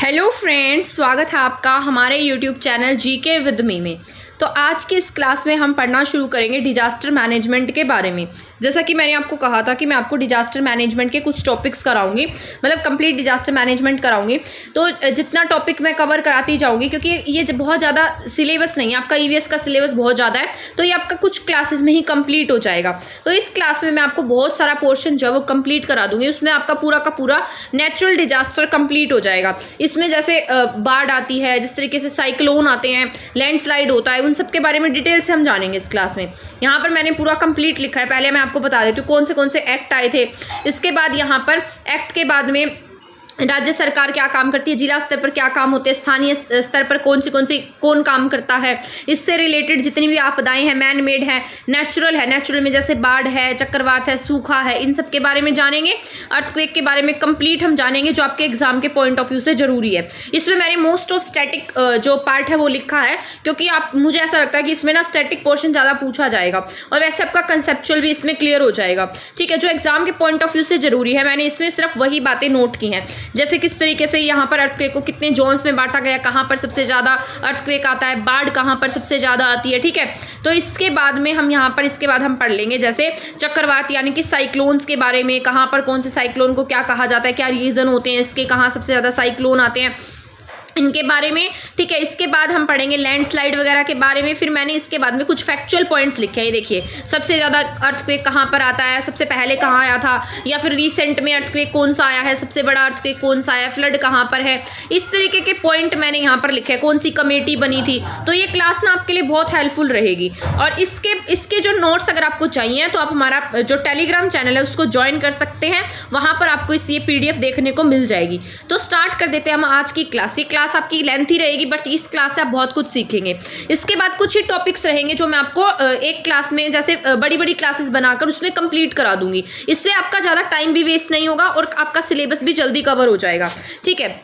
Hello friends, स्वागत है आपका हमारे YouTube channel GK with me में। तो आज की इस क्लास में हम पढ़ना शुरू करेंगे डिजास्टर मैनेजमेंट के बारे में। जैसा कि मैंने आपको कहा था कि मैं आपको डिजास्टर मैनेजमेंट के कुछ टॉपिक्स कराऊंगी, मतलब कंप्लीट डिजास्टर मैनेजमेंट कराऊंगी। तो जितना टॉपिक मैं कवर कराती जाऊंगी, क्योंकि ये बहुत ज़्यादा सिलेबस नहीं है, आपका ईवीएस का सिलेबस बहुत ज़्यादा है, तो ये आपका कुछ क्लासेस में ही कंप्लीट हो जाएगा। तो इस क्लास में मैं आपको बहुत सारा पोर्शन जो है वो कंप्लीट करा दूंगी। उसमें आपका पूरा का पूरा नेचुरल डिजास्टर कंप्लीट हो जाएगा। इसमें जैसे बाढ़ आती है, जिस तरीके से साइक्लोन आते हैं, लैंडस्लाइड होता है, उन सब के बारे में डिटेल से हम जानेंगे इस क्लास में। यहाँ पर मैंने पूरा कंप्लीट लिखा है। पहले मैं आपको बता देती हूँ कौन से एक्ट आए थे। इसके बाद यहाँ पर एक्ट के बाद में राज्य सरकार क्या काम करती है, जिला स्तर पर क्या काम होते हैं, स्थानीय स्तर पर कौन काम करता है, इससे रिलेटेड जितनी भी आपदाएं हैं, मैन मेड है, नेचुरल है, नेचुरल में जैसे बाढ़ है, चक्रवात है, सूखा है, इन सब के बारे में जानेंगे। अर्थक्वेक के बारे में कंप्लीट हम जानेंगे, जो आपके एग्जाम के पॉइंट ऑफ व्यू से जरूरी है। इसमें मैंने मोस्ट ऑफ स्टैटिक जो पार्ट है वो लिखा है, क्योंकि मुझे ऐसा लगता है कि इसमें ना स्टैटिक पोर्शन ज़्यादा पूछा जाएगा और वैसे आपका कंसेप्चुअल भी इसमें क्लियर हो जाएगा। ठीक है, जो एग्जाम के पॉइंट ऑफ व्यू से जरूरी है, मैंने इसमें सिर्फ वही बातें नोट की हैं। जैसे किस तरीके से यहाँ पर अर्थक्वेक को कितने जोन्स में बांटा गया, कहाँ पर सबसे ज़्यादा अर्थक्वेक आता है, बाढ़ कहाँ पर सबसे ज़्यादा आती है। ठीक है, तो इसके बाद में हम यहाँ पर इसके बाद हम पढ़ लेंगे जैसे चक्रवात यानी कि साइक्लोन्स के बारे में, कहाँ पर कौन से साइक्लोन को क्या कहा जाता है, क्या रीज़न होते हैं इसके, कहाँ सबसे ज़्यादा साइक्लोन आते हैं, इनके बारे में। ठीक है, इसके बाद हम पढ़ेंगे लैंडस्लाइड वगैरह के बारे में। फिर मैंने इसके बाद में कुछ फैक्चुअल पॉइंट्स लिखे हैं। ये देखिए, सबसे ज़्यादा अर्थक्वेक कहाँ पर आता है, सबसे पहले कहाँ आया था, या फिर रिसेंट में अर्थक्वेक कौन सा आया है, सबसे बड़ा अर्थक्वेक कौन सा आया, फ्लड कहाँ पर है, इस तरीके के पॉइंट मैंने यहाँ पर लिखे हैं। कौन सी कमेटी बनी थी। तो ये क्लास ना आपके लिए बहुत हेल्पफुल रहेगी। और इसके जो नोट्स अगर आपको चाहिए तो आप हमारा जो टेलीग्राम चैनल है उसको ज्वाइन कर सकते हैं, वहाँ पर आपको ये PDF देखने को मिल जाएगी। तो स्टार्ट कर देते हैं हम आज की क्लास। ये क्लास आपकी लेंथी रहेगी, बट इस क्लास से आप बहुत कुछ सीखेंगे। इसके बाद कुछ ही टॉपिक्स रहेंगे जो मैं आपको एक क्लास में जैसे बड़ी बड़ी क्लासेस बनाकर उसमें कंप्लीट करा दूंगी। इससे आपका ज़्यादा टाइम भी वेस्ट नहीं होगा और आपका सिलेबस भी जल्दी कवर हो जाएगा। ठीक है,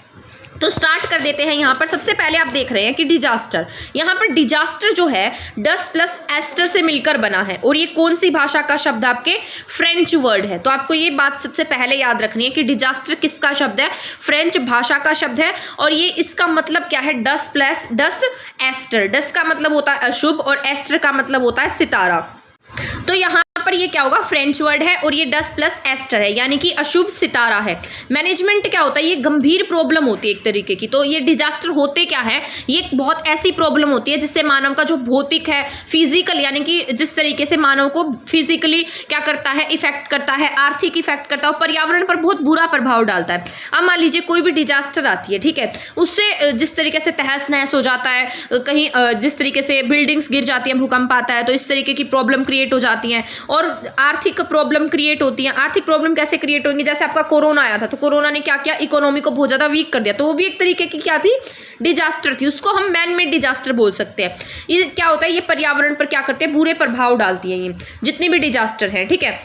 तो स्टार्ट कर देते हैं। यहाँ पर सबसे पहले आप देख रहे हैं कि डिजास्टर, यहाँ पर डिजास्टर जो है डस प्लस एस्टर से मिलकर बना है, और ये कौन सी भाषा का शब्द आपके फ्रेंच वर्ड है। तो आपको ये बात सबसे पहले याद रखनी है कि डिजास्टर किसका शब्द है, फ्रेंच भाषा का शब्द है। और ये इसका मतलब क्या है, डस प्लस डस एस्टर। डस का मतलब होता है अशुभ और एस्टर का मतलब होता है सितारा। तो यहाँ पर ये क्या होगा, फ्रेंच वर्ड है और ये डस प्लस एस्टर है, यानी कि अशुभ सितारा है। मैनेजमेंट क्या होता है, ये गंभीर प्रॉब्लम होती है एक तरीके की। तो ये डिजास्टर होते क्या है, ये बहुत ऐसी प्रॉब्लम होती है जिससे मानव का जो भौतिक है, फिजिकल, यानी कि जिस तरीके से मानव को फिजिकली क्या करता है, इफेक्ट करता है, आर्थिक इफेक्ट करता है और पर्यावरण पर बहुत बुरा प्रभाव डालता है। अब मान लीजिए कोई भी डिजास्टर आती है, ठीक है, उससे जिस तरीके से तहस नहस हो जाता है, कहीं जिस तरीके से बिल्डिंग्स गिर जाती हैं, भूकंप आता है, तो इस तरीके की प्रॉब्लम क्रिएट हो जाती हैं और आर्थिक प्रॉब्लम क्रिएट होती है। आर्थिक प्रॉब्लम कैसे क्रिएट होंगी, जैसे आपका कोरोना आया था, तो कोरोना ने क्या किया, इकोनॉमी को बहुत ज़्यादा वीक कर दिया। तो वो भी एक तरीके की क्या थी, डिजास्टर थी। उसको हम मैन मेड डिजास्टर बोल सकते हैं। ये क्या होता है, ये पर्यावरण पर क्या करते हैं, बुरे प्रभाव डालती है ये जितनी भी डिजास्टर है। ठीक है,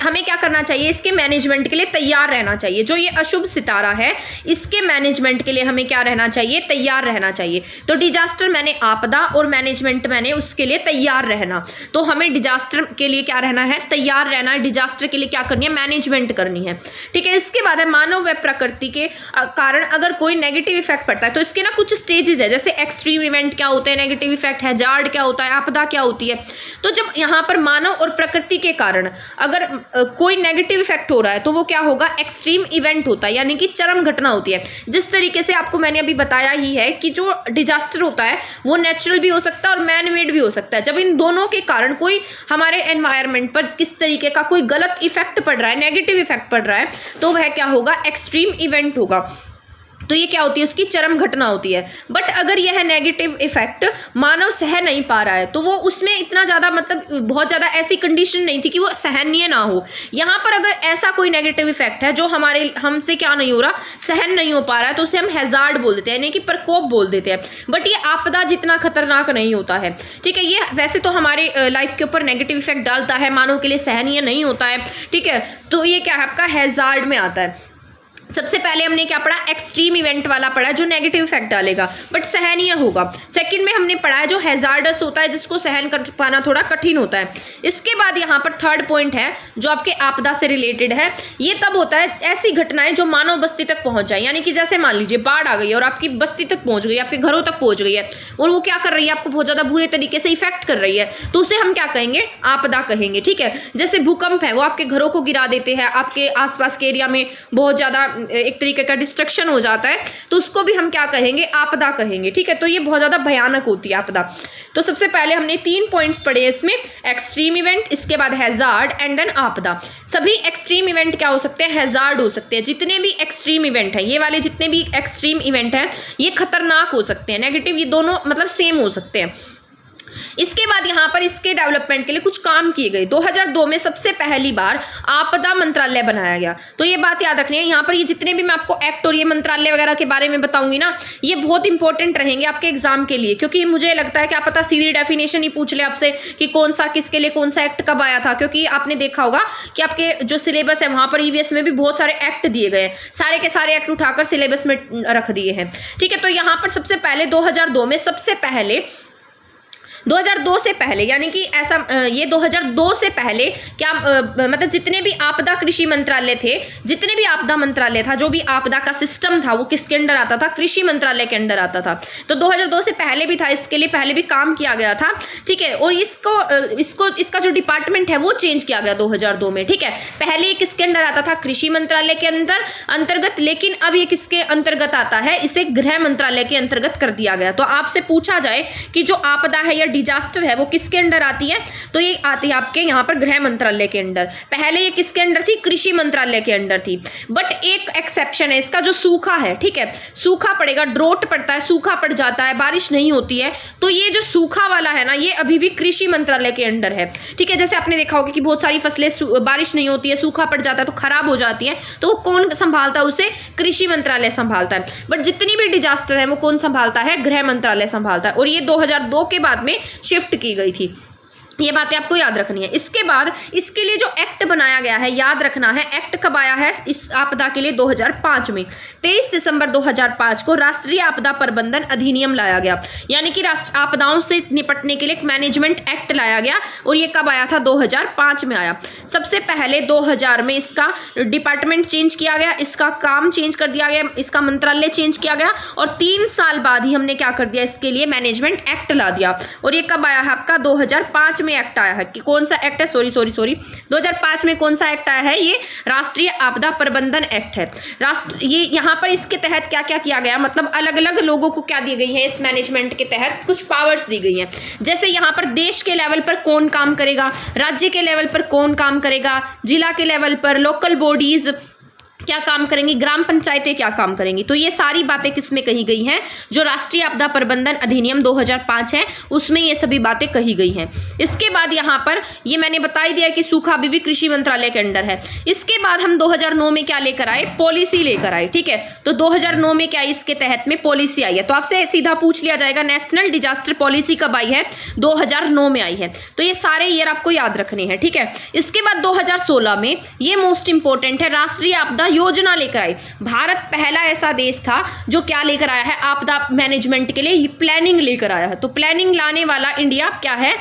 हमें क्या करना चाहिए, इसके मैनेजमेंट के लिए तैयार रहना चाहिए। जो ये अशुभ सितारा है, इसके मैनेजमेंट के लिए हमें क्या रहना चाहिए, तैयार रहना चाहिए। तो डिजास्टर मैंने आपदा और मैनेजमेंट मैंने उसके लिए तैयार रहना। तो हमें डिजास्टर के लिए क्या रहना है, तैयार रहना है। डिजास्टर के लिए क्या करनी है, मैनेजमेंट करनी है। ठीक है, इसके बाद है मानव व प्रकृति के कारण अगर कोई नेगेटिव इफेक्ट पड़ता है, तो इसके ना कुछ स्टेजेस है। जैसे एक्सट्रीम इवेंट क्या होते हैं, नेगेटिव इफेक्ट, हैजार्ड क्या होता है, आपदा क्या होती है। तो जब यहाँ पर मानव और प्रकृति के कारण अगर कोई नेगेटिव इफेक्ट हो रहा है, तो वो क्या होगा, एक्सट्रीम इवेंट होता है, यानी कि चरम घटना होती है। जिस तरीके से आपको मैंने अभी बताया ही है कि जो डिजास्टर होता है वो नेचुरल भी हो सकता है और मैन मेड भी हो सकता है। जब इन दोनों के कारण कोई हमारे एनवायरनमेंट पर किस तरीके का कोई गलत इफेक्ट पड़ रहा है, नेगेटिव इफेक्ट पड़ रहा है, तो वह क्या होगा, एक्सट्रीम इवेंट होगा। तो ये क्या होती है, उसकी चरम घटना होती है। बट अगर यह नेगेटिव इफेक्ट मानव सह नहीं पा रहा है, तो वो उसमें इतना ज़्यादा, मतलब बहुत ज़्यादा ऐसी कंडीशन नहीं थी कि वो सहनीय ना हो। यहाँ पर अगर ऐसा कोई नेगेटिव इफेक्ट है जो हमसे क्या नहीं हो रहा, सहन नहीं हो पा रहा है, तो उसे हम हैजार्ड बोल देते हैं, यानी कि प्रकोप बोल देते हैं। बट ये आपदा जितना खतरनाक नहीं होता है। ठीक है, ये वैसे तो हमारे लाइफ के ऊपर नेगेटिव इफेक्ट डालता है, मानव के लिए सहनीय नहीं होता है। ठीक है, तो ये क्या है, आपका हैजार्ड में आता है। सबसे पहले हमने क्या पढ़ा, एक्सट्रीम इवेंट वाला पढ़ा जो नेगेटिव इफेक्ट डालेगा बट सहनीय होगा। सेकंड में हमने पढ़ा है जो हैजार्डस होता है, जिसको सहन कर पाना थोड़ा कठिन होता है। इसके बाद यहाँ पर थर्ड पॉइंट है जो आपके आपदा से रिलेटेड है। ये तब होता है ऐसी घटनाएं जो मानव बस्ती तक पहुंच जाए, यानी कि जैसे मान लीजिए बाढ़ आ गई और आपकी बस्ती तक पहुंच गई, आपके घरों तक पहुंच गई है और वो क्या कर रही है, आपको बहुत ज्यादा बुरे तरीके से इफेक्ट कर रही है, तो उसे हम क्या कहेंगे, आपदा कहेंगे। ठीक है, जैसे भूकंप है वो आपके घरों को गिरा देते हैं, आपके आसपास के एरिया में बहुत ज्यादा एक तरीके का डिस्ट्रक्शन हो जाता है, तो उसको भी हम क्या कहेंगे, आपदा कहेंगे। ठीक है, तो ये बहुत ज्यादा भयानक होती है आपदा। तो सबसे पहले हमने 3 पॉइंट्स पढ़े इसमें, एक्सट्रीम इवेंट, इसके बाद हैजार्ड एंड देन आपदा। सभी एक्सट्रीम इवेंट क्या हो सकते हैं, हैजार्ड हो सकते हैं। जितने भी एक्सट्रीम इवेंट हैं, ये वाले जितने भी एक्सट्रीम इवेंट हैं ये खतरनाक हो सकते हैं, नेगेटिव, ये दोनों मतलब सेम हो सकते हैं। इसके बाद यहाँ पर इसके डेवलपमेंट के लिए कुछ काम किए गए। 2002 में सबसे पहली बार आपदा मंत्रालय बनाया गया। तो ये बात याद रखनी है, यहाँ पर ये जितने भी मैं आपको एक्ट और ये मंत्रालय वगैरह के बारे में बताऊंगी ना, ये बहुत इंपॉर्टेंट रहेंगे आपके एग्जाम के लिए, क्योंकि मुझे लगता है कि आप पता सीधी डेफिनेशन ही पूछ ले आपसे कि कौन सा किसके लिए कौन सा एक्ट कब आया था, क्योंकि आपने देखा होगा कि आपके जो सिलेबस है वहां पर ईवीएस में भी बहुत सारे एक्ट दिए गए हैं, सारे के सारे एक्ट उठाकर सिलेबस में रख दिए हैं। ठीक है, तो यहाँ पर सबसे पहले 2002 में सबसे पहले 2002 से पहले, यानी कि ऐसा ये 2002 से पहले क्या मतलब जितने भी आपदा कृषि मंत्रालय थे, जितने भी आपदा मंत्रालय था, जो भी आपदा का सिस्टम था वो किसके अंडर आता था, कृषि मंत्रालय के अंडर आता था। तो 2002 से पहले भी था, इसके लिए पहले भी काम किया गया था। ठीक है, और इसका जो डिपार्टमेंट है वो चेंज किया गया 2002 में। ठीक है, पहले ये किसके अंडर आता था, कृषि मंत्रालय के अंतर्गत, लेकिन अब ये किसके अंतर्गत आता है, इसे गृह मंत्रालय के अंतर्गत कर दिया गया। तो आपसे पूछा जाए कि जो आपदा है या डिजास्टर है वो किसके अंडर आती है, तो ये आती है आपके यहाँ पर गृह मंत्रालय के अंडर। पहले ये किसके अंडर थी, कृषि मंत्रालय के अंडर थी। बट एक एक्सेप्शन है इसका, जो सूखा है, ठीक है, सूखा पड़ेगा, ड्रोट पड़ता है, सूखा पड़ जाता है, बारिश नहीं होती है, तो ये जो सूखा वाला है ना, ये अभी भी कृषि मंत्रालय के अंडर है। ठीक है, जैसे आपने देखा होगा कि बहुत सारी फसलें बारिश नहीं होती है, सूखा पड़ जाता है तो खराब हो जाती है, तो वो कौन संभालता है, उसे कृषि मंत्रालय संभालता है। बट जितनी भी डिजास्टर है वो कौन संभालता है, गृह मंत्रालय संभालता है। और ये 2002 के बाद में शिफ्ट की गई थी। ये बातें आपको याद रखनी है। इसके बाद इसके लिए जो एक्ट बनाया गया है, याद रखना है, एक्ट कब आया है इस आपदा के लिए, 2005 में 23 दिसंबर 2005 को राष्ट्रीय आपदा प्रबंधन अधिनियम लाया गया, यानी कि राष्ट्र आपदाओं से निपटने के लिए एक मैनेजमेंट एक्ट लाया गया। और ये कब आया था, 2005 में आया। सबसे पहले 2000 में इसका डिपार्टमेंट चेंज किया गया, इसका काम चेंज कर दिया गया, इसका मंत्रालय चेंज किया गया, और 3 साल बाद ही हमने क्या कर दिया, इसके लिए मैनेजमेंट एक्ट ला दिया। और ये कब आया है आपका, 2005 में एक्ट आया है। कि कौन सा एक्ट है, सॉरी 2005 में कौन सा एक्ट आया है, ये राष्ट्रीय आपदा प्रबंधन एक्ट है। ये यहाँ पर इसके तहत क्या क्या किया गया, मतलब अलग अलग लोगों को क्या दी गई है, इस मैनेजमेंट के तहत कुछ पावर्स दी गई हैं। जैसे यहाँ पर देश के लेवल पर कौन काम करेगा, राज्य के लेवल पर कौन काम करेगा, जिला के लेवल पर लोकल बॉडीज क्या काम करेंगी, ग्राम पंचायतें क्या काम करेंगी। तो ये सारी बातें किसमें कही गई हैं, जो राष्ट्रीय आपदा प्रबंधन अधिनियम 2005 है उसमें ये सभी बातें कही गई हैं। इसके बाद यहाँ पर ये मैंने बता ही दिया कि सूखा अभी भी कृषि मंत्रालय के अंडर है। इसके बाद हम 2009 में क्या लेकर आए, पॉलिसी लेकर आए। ठीक है, तो 2009 में क्या इसके तहत में पॉलिसी आई है। तो आपसे सीधा पूछ लिया जाएगा नेशनल डिजास्टर पॉलिसी कब आई है, 2009 में आई है। तो ये सारे ईयर आपको याद रखने हैं। ठीक है, इसके बाद 2016 में ये मोस्ट इंपॉर्टेंट है, राष्ट्रीय आपदा योजना लेकर आई। भारत पहला ऐसा देश था जो क्या लेकर आया है, आपदा मैनेजमेंट के लिए प्लानिंग लेकर आया है। तो प्लानिंग लाने वाला इंडिया क्या है,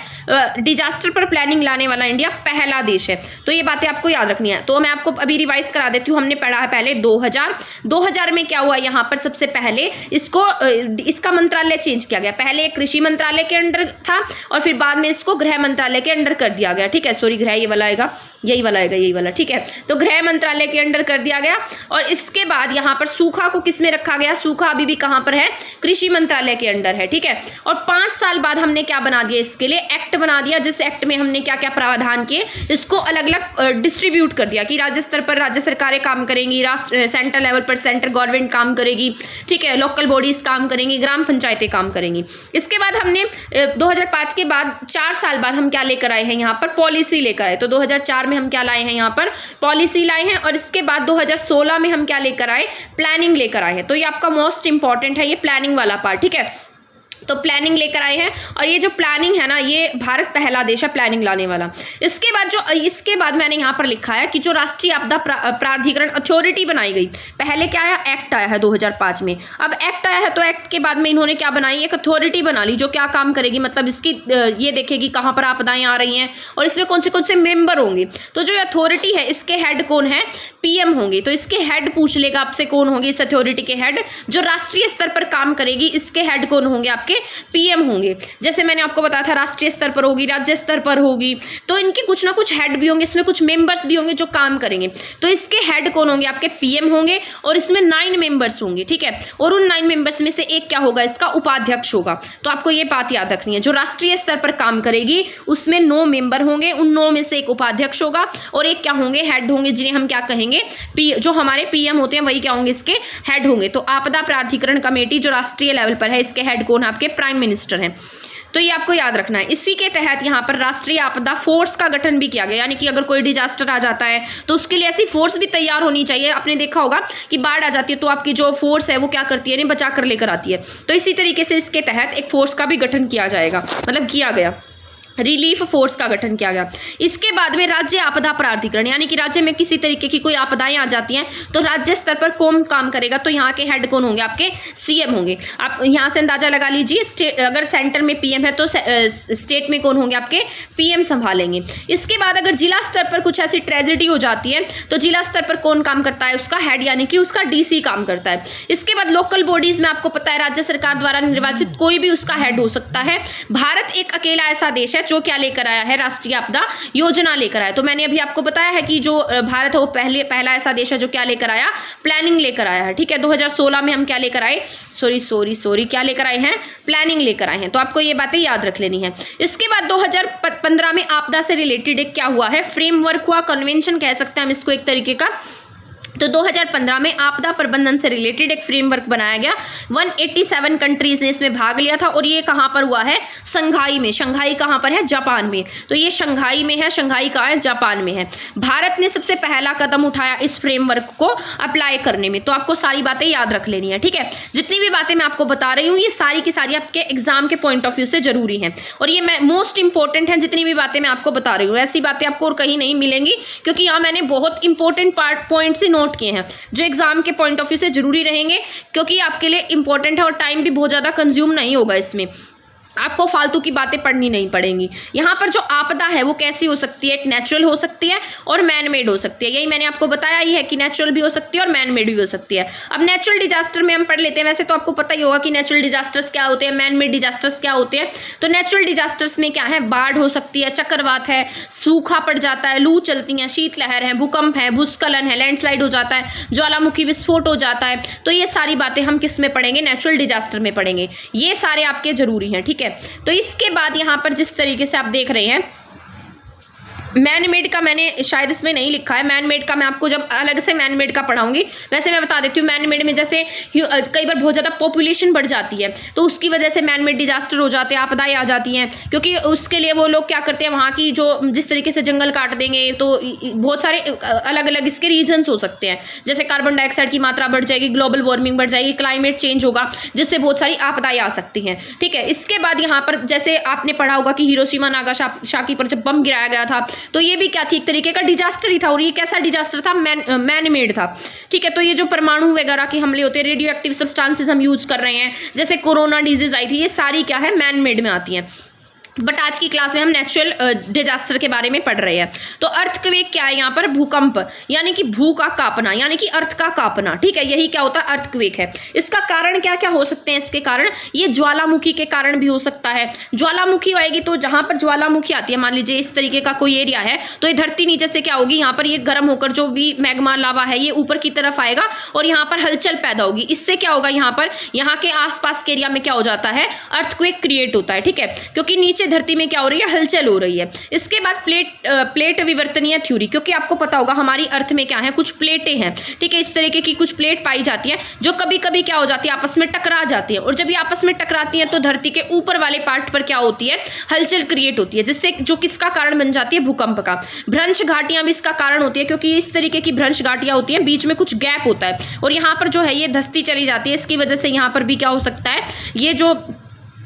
डिजास्टर पर प्लानिंग लाने वाला इंडिया पहला देश है। तो ये बातें आपको याद रखनी है। तो मैं आपको अभी रिवाइज करा देती हूँ। हमने पढ़ा है पहले 2000 में क्या हुआ, यहाँ पर सबसे पहले इसका मंत्रालय चेंज किया गया। पहले कृषि मंत्रालय के अंडर था और फिर बाद में इसको गृह मंत्रालय के अंडर कर दिया गया। ठीक है, सॉरी गृह ये वाला आएगा, यही वाला। ठीक है, तो गृह मंत्रालय के अंडर कर दिया गया। और इसके बाद यहाँ पर सूखा को किसमें रखा गया, सूखा अभी भी कहां पर है, कृषि मंत्रालय के अंडर है। ठीक है, और 5 साल बाद हमने क्या बना दिया, इसके लिए एक्ट बना दिया, जिस एक्ट में हमने क्या क्या प्रावधान किए, इसको अलग अलग डिस्ट्रीब्यूट कर दिया कि राज्य स्तर पर राज्य सरकारें काम करेंगी, सेंट्रल लेवल पर सेंट्रल गवर्नमेंट काम करेगी। ठीक है, लोकल बॉडीज काम करेंगी, ग्राम पंचायतें काम करेंगी। इसके बाद हमने 2005 के बाद 4 साल बाद हम क्या लेकर आए हैं, यहाँ पर पॉलिसी लेकर आए। तो 2004 में हम क्या लाए हैं, यहाँ पर पॉलिसी लाए हैं। और इसके बाद 2016 में हम क्या लेकर आए, प्लानिंग लेकर आए हैं। तो ये आपका मोस्ट इंपॉर्टेंट है, ये प्लानिंग वाला पार्ट। ठीक है, तो प्लानिंग लेकर आए हैं, और ये जो प्लानिंग है ना, ये भारत पहला देश है प्लानिंग लाने वाला। इसके बाद मैंने यहाँ पर लिखा है कि जो राष्ट्रीय आपदा प्राधिकरण अथॉरिटी बनाई गई, पहले क्या आया, एक्ट आया है 2005 में। अब एक्ट आया है तो एक्ट के बाद में इन्होंने क्या बनाई, एक अथॉरिटी बना ली जो क्या काम करेगी, मतलब इसकी ये देखेगी कहाँ पर आपदाएं आ रही हैं और इसमें कौन से मेंबर होंगे। तो जो अथॉरिटी है इसके हेड कौन है, पीएम होंगे। तो इसके हेड पूछ लेगा आपसे कौन होंगे इस अथॉरिटी के हेड, जो राष्ट्रीय स्तर पर काम करेगी इसके हेड कौन होंगे, आपके पीएम होंगे। जैसे मैंने आपको बताया था राष्ट्रीय स्तर पर होगी, राज्य स्तर पर होगी, तो इनके कुछ ना कुछ हेड भी होंगे, इसमें कुछ मेंबर्स भी होंगे जो काम करेंगे। तो इसके हेड कौन होंगे, आपके पीएम होंगे, और इसमें 9 मेंबर्स होंगे, ठीक है। और उन 9 मेंबर्स में से एक क्या होगा, इसका उपाध्यक्ष होगा। तो आपको ये बात याद रखनी है, जो राष्ट्रीय स्तर पर काम करेगी उसमें 9 मेंबर होंगे, उन 9 में से एक उपाध्यक्ष होगा और एक क्या होंगे, हेड होंगे, जिन्हें हम क्या कहेंगे, जो हमारे पीएम होते हैं वही क्या होंगे, इसके हेड होंगे। तो आपदा प्राधिकरण कमेटी जो राष्ट्रीय लेवल पर है, इसके हेड कौन है, आपके प्राइम मिनिस्टर हैं। तो ये आपको याद रखना है। इसी के तहत यहाँ पर राष्ट्रीय आपदा फोर्स का गठन भी किया गया, यानी कि अगर कोई डिजास्टर आ जाता है तो उसके लिए ऐसी फोर्स भी तैयार होनी चाहिए। आपने देखा होगा कि बाढ़ आ जाती है तो आपकी जो फोर्स है वो क्या करती है, बचा कर लेकर आती है। तो इसी तरीके से इसके तहत एक फोर्स का भी गठन किया जाएगा, मतलब किया गया, रिलीफ फोर्स का गठन किया गया। इसके बाद में राज्य आपदा प्राधिकरण, यानी कि राज्य में किसी तरीके की कोई आपदाएं आ जाती हैं तो राज्य स्तर पर कौन काम करेगा, तो यहाँ के हेड कौन होंगे, आपके सीएम होंगे। आप यहाँ से अंदाजा लगा लीजिए, स्टेट अगर सेंटर में पीएम है तो स्टेट में कौन होंगे, आपके पीएम संभालेंगे। इसके बाद अगर जिला स्तर पर कुछ ऐसी ट्रेजेडी हो जाती है तो जिला स्तर पर कौन काम करता है, उसका हेड, यानी कि उसका डीसी काम करता है। इसके बाद लोकल बॉडीज में आपको पता है राज्य सरकार द्वारा निर्वाचित कोई भी उसका हेड हो सकता है। भारत एक अकेला ऐसा देश है जो क्या लेकर आया है, राष्ट्रीय आपदा योजना लेकर आया। तो मैंने अभी आपको बताया है कि जो भारत है वो पहला ऐसा देश है जो क्या लेकर आया, प्लानिंग लेकर आया है, ठीक है। 2016 में हम क्या लेकर आए, सॉरी क्या लेकर आए हैं, प्लानिंग लेकर आए हैं। तो आपको ये बातें याद रख लेनी है। इसके बाद 2015 में आपदा से रिलेटेड एक क्या हुआ है, फ्रेमवर्क हुआ, कन्वेंशन कह सकते हैं हम इसको एक तरीके का। तो 2015 में आपदा प्रबंधन से रिलेटेड एक फ्रेमवर्क बनाया गया। 187 कंट्रीज ने इसमें भाग लिया था, और ये कहाँ पर हुआ है, शंघाई में। शंघाई कहाँ पर है, जापान में। तो ये शंघाई में है, शंघाई कहाँ है, जापान में है। भारत ने सबसे पहला कदम उठाया इस फ्रेमवर्क को अप्लाई करने में। तो आपको सारी बातें याद रख लेनी है, ठीक है। जितनी भी बातें मैं आपको बता रही हूँ ये सारी की सारी आपके एग्जाम के पॉइंट ऑफ व्यू से जरूरी हैं, और ये मोस्ट इंपॉर्टेंट है। जितनी भी बातें मैं आपको बता रही हूँ ऐसी बातें आपको और कहीं नहीं मिलेंगी, क्योंकि यहाँ मैंने बहुत इंपॉर्टेंट पॉइंट से नोट किए हैं जो एग्जाम के पॉइंट ऑफ व्यू से जरूरी रहेंगे, क्योंकि आपके लिए इंपॉर्टेंट है और टाइम भी बहुत ज्यादा कंज्यूम नहीं होगा इसमें। आपको फालतू की बातें पढ़नी नहीं पड़ेंगी। यहाँ पर जो आपदा है वो कैसी हो सकती है, एक नेचुरल हो सकती है और मैन मेड हो सकती है। यही मैंने आपको बताया ही है कि नेचुरल भी हो सकती है और मैन मेड भी हो सकती है। अब नेचुरल डिजास्टर में हम पढ़ लेते हैं। वैसे तो आपको पता ही होगा कि नेचुरल डिजास्टर्स क्या होते हैं, मैन मेड डिजास्टर्स क्या होते हैं। तो नेचुरल डिजास्टर्स में क्या है, बाढ़ हो सकती है, चक्रवात है, सूखा पड़ जाता है, लू चलती है, शीतलहर है, भूकंप है, भूस्खलन है, लैंडस्लाइड हो जाता है, ज्वालामुखी विस्फोट हो जाता है। तो ये सारी बातें हम किस में पढ़ेंगे, नेचुरल डिजास्टर में पढ़ेंगे। ये सारे आपके जरूरी हैं, ठीक है। तो इसके बाद यहां पर जिस तरीके से आप देख रहे हैं, मैन मेड का मैंने शायद इसमें नहीं लिखा है। मैन मेड का मैं आपको जब अलग से मैन मेड का पढ़ाऊंगी। वैसे मैं बता देती हूँ, मैन मेड में जैसे कई बार बहुत ज़्यादा पॉपुलेशन बढ़ जाती है तो उसकी वजह से मैन मेड डिजास्टर हो जाते हैं, आपदाएं आ जाती हैं। क्योंकि उसके लिए वो लोग क्या करते हैं, वहाँ की जो जिस तरीके से जंगल काट देंगे तो बहुत सारे अलग अलग इसके रीजन्स हो सकते हैं। जैसे कार्बन डाइऑक्साइड की मात्रा बढ़ जाएगी, ग्लोबल वार्मिंग बढ़ जाएगी, क्लाइमेट चेंज होगा, जिससे बहुत सारी आपदाएं आ सकती हैं, ठीक है। इसके बाद यहाँ पर जैसे आपने पढ़ा होगा कि हिरोशिमा नागासाकी पर जब बम गिराया गया था तो ये भी क्या थी, एक तरीके का डिजास्टर ही था। और ये कैसा डिजास्टर था, मैन मेड था, ठीक है। तो ये जो परमाणु वगैरह के हमले होते हैं, रेडियो एक्टिव सब्सटेंसेस हम यूज कर रहे हैं, जैसे कोरोना डिजीज आई थी, ये सारी क्या है, मैन मेड में आती हैं। बट आज की क्लास में हम नेचुरल डिजास्टर के बारे में पढ़ रहे हैं। तो अर्थक्वेक क्या है, यहाँ पर भूकंप, यानी कि भू का कांपना, यानी कि अर्थ का कांपना, ठीक है। यही क्या होता है, अर्थक्वेक है। इसका कारण क्या क्या हो सकते हैं, इसके कारण ये ज्वालामुखी के कारण भी हो सकता है। ज्वालामुखी आएगी तो जहां पर ज्वालामुखी आती है, मान लीजिए इस तरीके का कोई एरिया है, तो ये धरती नीचे से क्या होगी, यहाँ पर ये गर्म होकर जो भी मैग्मा लावा है ये ऊपर की तरफ आएगा और यहाँ पर हलचल पैदा होगी। इससे क्या होगा, यहाँ पर यहाँ के आसपास के एरिया में क्या हो जाता है, अर्थक्वेक क्रिएट होता है, ठीक है। क्योंकि नीचे धरती में क्या हो रही है, हलचल हो रही है। इसके बाद प्लेट विवर्तनीय थ्योरी, क्योंकि आपको पता होगा हमारी अर्थ में क्या है, कुछ प्लेटें हैं, ठीक है। इस तरीके की कुछ प्लेट पाई जाती है जो कभी कभी क्या हो जाती है, आपस में टकरा जाती है। और जब ये आपस में टकराती है तो धरती के ऊपर वाले पार्ट पर क्या होती है, हलचल क्रिएट होती है, जिससे जो किसका कारण बन जाती है, भूकंप का। भ्रंश घाटियां भी इसका कारण होती है, क्योंकि इस तरीके की भ्रंश घाटियां होती हैं, बीच में कुछ गैप होता है और यहाँ पर जो है ये धंसती चली जाती है। इसकी वजह से यहाँ पर भी क्या हो सकता है, ये जो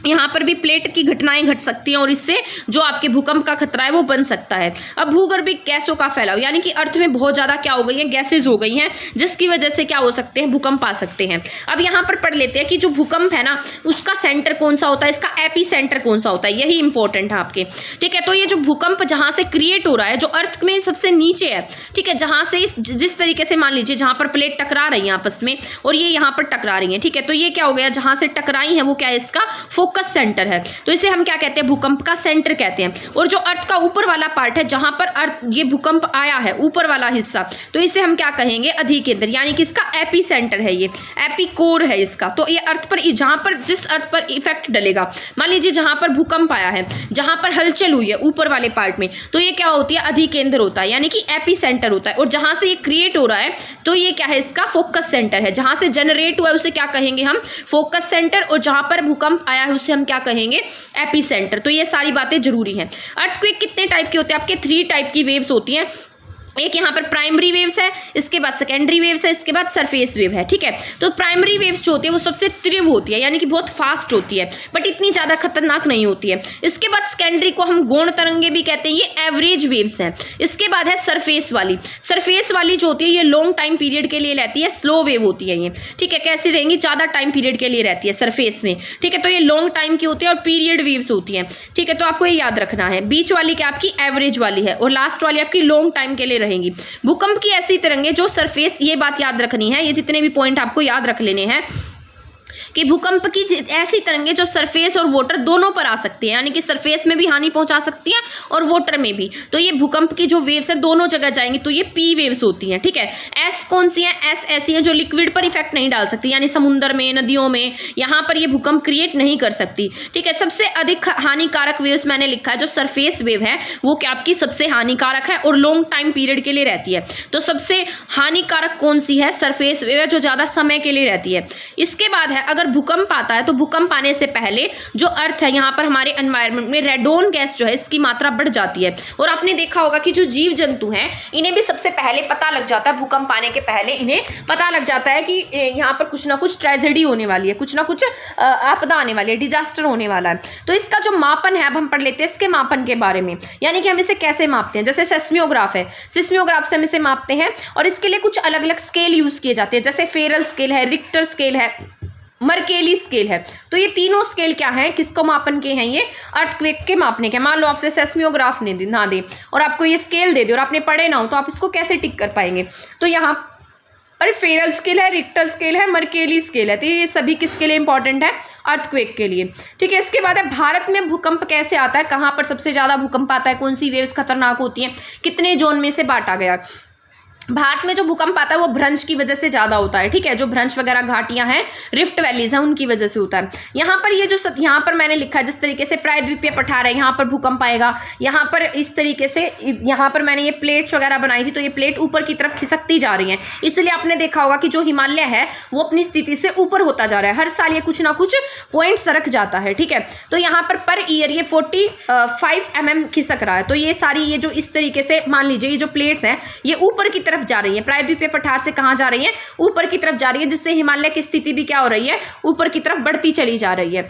यहाँ पर भी प्लेट की घटनाएं घट सकती हैं और इससे जो आपके भूकंप का खतरा है वो बन सकता है। अब भूगर्भिक गैसों का फैलाव, यानी कि अर्थ में बहुत ज़्यादा क्या हो गई है, गैसेज हो गई हैं, जिसकी वजह से क्या हो सकते हैं, भूकंप आ सकते हैं। अब यहाँ पर पढ़ लेते हैं कि जो भूकंप है ना उसका सेंटर कौन सा होता है, इसका एपी सेंटर कौन सा होता है, यही इंपॉर्टेंट है आपके। ठीक है, तो ये जो भूकंप जहाँ से क्रिएट हो रहा है, जो अर्थ में सबसे नीचे है, ठीक है, जहाँ से जिस तरीके से मान लीजिए जहाँ पर प्लेट टकरा रही है आपस में और ये यहाँ पर टकरा रही है, ठीक है, तो ये क्या हो गया, जहाँ से टकराई है वो क्या है, इसका फोकस सेंटर है, तो इसे हम क्या कहते हैं, भूकंप का सेंटर कहते हैं। और जो अर्थ का ऊपर वाला पार्ट है, जहां पर अर्थ ये भूकंप आया है, ऊपर वाला हिस्सा, तो इसे हम क्या कहेंगे, अधिकेंद्र, यानी कि इसका एपी सेंटर है, ये एपी कोर है इसका। तो ये अर्थ पर, जहां पर जिस अर्थ पर इफेक्ट डलेगा, मान लीजिए जहां पर भूकंप आया है, जहां पर हलचल हुई है ऊपर वाले पार्ट में, तो ये क्या होती है, अधिकेंद्र होता है, यानी कि एपी सेंटर होता है। और जहां से ये क्रिएट हो रहा है तो ये क्या है, इसका फोकस सेंटर है, जहां से जनरेट हुआ है उसे क्या कहेंगे हम, फोकस सेंटर, और जहां पर भूकंप आया है उसे हम क्या कहेंगे, एपी सेंटर। तो ये सारी बातें जरूरी हैं। अर्थक्वेक कितने टाइप के होते हैं, आपके 3 टाइप की वेव्स होती हैं। एक यहाँ पर प्राइमरी वेव्स है, इसके बाद सेकेंडरी वेव्स है, इसके बाद सरफेस वेव है। ठीक है, तो प्राइमरी वेव्स जो होती है वो सबसे तीव्र होती है, यानी कि बहुत फास्ट होती है, बट इतनी ज़्यादा खतरनाक नहीं होती है। इसके बाद सेकेंडरी को हम गौण तरंगे भी कहते हैं, ये एवरेज वेव्स हैं। इसके बाद है सरफेस वाली। सरफेस वाली जो होती है ये लॉन्ग टाइम पीरियड के लिए रहती है, स्लो वेव होती है ये। ठीक है, कैसी रहेंगी, ज़्यादा टाइम पीरियड के लिए रहती है सरफेस में। ठीक है, तो ये लॉन्ग टाइम की होती है और पीरियड वेव्स होती हैं। ठीक है, तो आपको ये याद रखना है। बीच वाली क्या आपकी एवरेज वाली है और लास्ट वाली आपकी लॉन्ग टाइम के लिए रहेंगी। भूकंप की ऐसी तरंगें जो सरफेस, ये बात याद रखनी है, ये जितने भी पॉइंट आपको याद रख लेने हैं कि भूकंप की ऐसी तरंगें जो सरफेस और वाटर दोनों पर आ सकती है, यानी कि सरफेस में भी हानि पहुंचा सकती है और वाटर में भी। तो ये भूकंप की जो वेव्स है दोनों जगह जाएंगी, तो ये पी वेव्स होती हैं। ठीक है, एस कौन सी है, एस ऐसी है जो लिक्विड पर इफेक्ट नहीं डाल सकती, यानी समुद्र में, नदियों में, यहाँ पर ये भूकंप क्रिएट नहीं कर सकती। ठीक है, सबसे अधिक हानिकारक वेव्स मैंने लिखा है, जो सरफेस वेव है वो क्या आपकी सबसे हानिकारक है और लॉन्ग टाइम पीरियड के लिए रहती है। तो सबसे हानिकारक कौन सी है, सरफेस वेव है, जो ज्यादा समय के लिए रहती है। इसके बाद है, अगर भूकंप आता है तो भूकंप आने से पहले जो अर्थ है, यहाँ पर हमारे एनवायरनमेंट में रेडोन गैस जो है इसकी मात्रा बढ़ जाती है। और आपने देखा होगा कि जो जीव जंतु हैं इन्हें भी सबसे पहले पता लग जाता है, भूकंप आने के पहले इन्हें पता लग जाता है कि यहाँ पर कुछ ना कुछ ट्रेजेडी होने वाली है, कुछ ना कुछ आपदा आने वाली है, डिजास्टर होने वाला है। तो इसका जो मापन है, अब हम पढ़ लेते हैं इसके मापन के बारे में, यानी कि हम इसे कैसे मापते हैं। जैसे सेस्मियोग्राफ है, सिस्मियोग्राफ से हम इसे मापते हैं और इसके लिए कुछ अलग अलग स्केल यूज किए जाते हैं, जैसे फेरल स्केल है, रिक्टर स्केल है, मर्केली स्केल है। तो ये तीनों स्केल क्या है, किसको मापन के हैं, ये अर्थक्वेक के मापने के। मान लो आपसे सेस्मियोग्राफ ना दे और आपको ये स्केल दे दे और आपने पढ़े ना हो, तो आप इसको कैसे टिक कर पाएंगे। तो यहाँ पर फेरल स्केल है, रिक्टर स्केल है, मर्केली स्केल है, तो ये सभी किसके लिए इंपॉर्टेंट है, अर्थक्वेक के लिए। ठीक है, इसके बाद है भारत में भूकंप कैसे आता है, कहाँ पर सबसे ज्यादा भूकंप आता है, कौन सी वेव्स खतरनाक होती हैं, कितने जोन में से बांटा गया। भारत में जो भूकंप आता है वो भ्रंश की वजह से ज्यादा होता है। ठीक है, जो भ्रंश वगैरह घाटियां हैं, रिफ्ट वैलीज हैं, उनकी वजह से होता है। यहाँ पर ये जो सब यहाँ पर मैंने लिखा है, जिस तरीके से प्रायद्वीपीय पठार है, यहाँ पर भूकंप आएगा, यहाँ पर इस तरीके से, यहाँ पर मैंने ये प्लेट्स वगैरह बनाई थी, तो ये प्लेट ऊपर की तरफ खिसकती जा रही है। इसलिए आपने देखा होगा कि जो हिमालय है वो अपनी स्थिति से ऊपर होता जा रहा है, हर साल ये कुछ ना कुछ पॉइंट सरक जाता है। ठीक है, तो यहाँ पर ईयर ये 45 mm खिसक रहा है। तो ये सारी, ये जो इस तरीके से मान लीजिए ये जो प्लेट्स हैं ये ऊपर की तरफ जा रही है, प्रायद्वीपीय पठार से कहां जा रही है, ऊपर की तरफ जा रही है, जिससे हिमालय की स्थिति भी क्या हो रही है, ऊपर की तरफ बढ़ती चली जा रही है।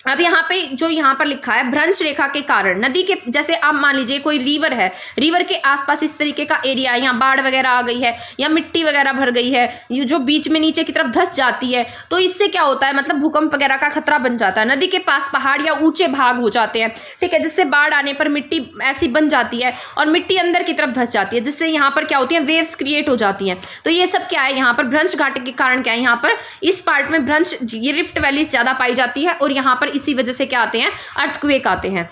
अब यहाँ पे जो यहाँ पर लिखा है, भ्रंश रेखा के कारण नदी के, जैसे आप मान लीजिए कोई रिवर है, रिवर के आसपास इस तरीके का एरिया है, यहाँ बाढ़ वगैरह आ गई है या मिट्टी वगैरह भर गई है, ये जो बीच में नीचे की तरफ धंस जाती है, तो इससे क्या होता है, मतलब भूकंप वगैरह का खतरा बन जाता है। नदी के पास पहाड़ या ऊंचे भाग हो जाते हैं, ठीक है, जिससे बाढ़ आने पर मिट्टी ऐसी बन जाती है और मिट्टी अंदर की तरफ धंस जाती है, जिससे यहाँ पर क्या होती है, वेव्स क्रिएट हो जाती हैं। तो ये सब क्या है, यहाँ पर भ्रंश घाटी के कारण क्या है, यहाँ पर इस पार्ट में भ्रंश, ये रिफ्ट वैली ज्यादा पाई जाती है और यहाँ पर इसी वजह से क्या आते हैं, अर्थक्वेक आते हैं।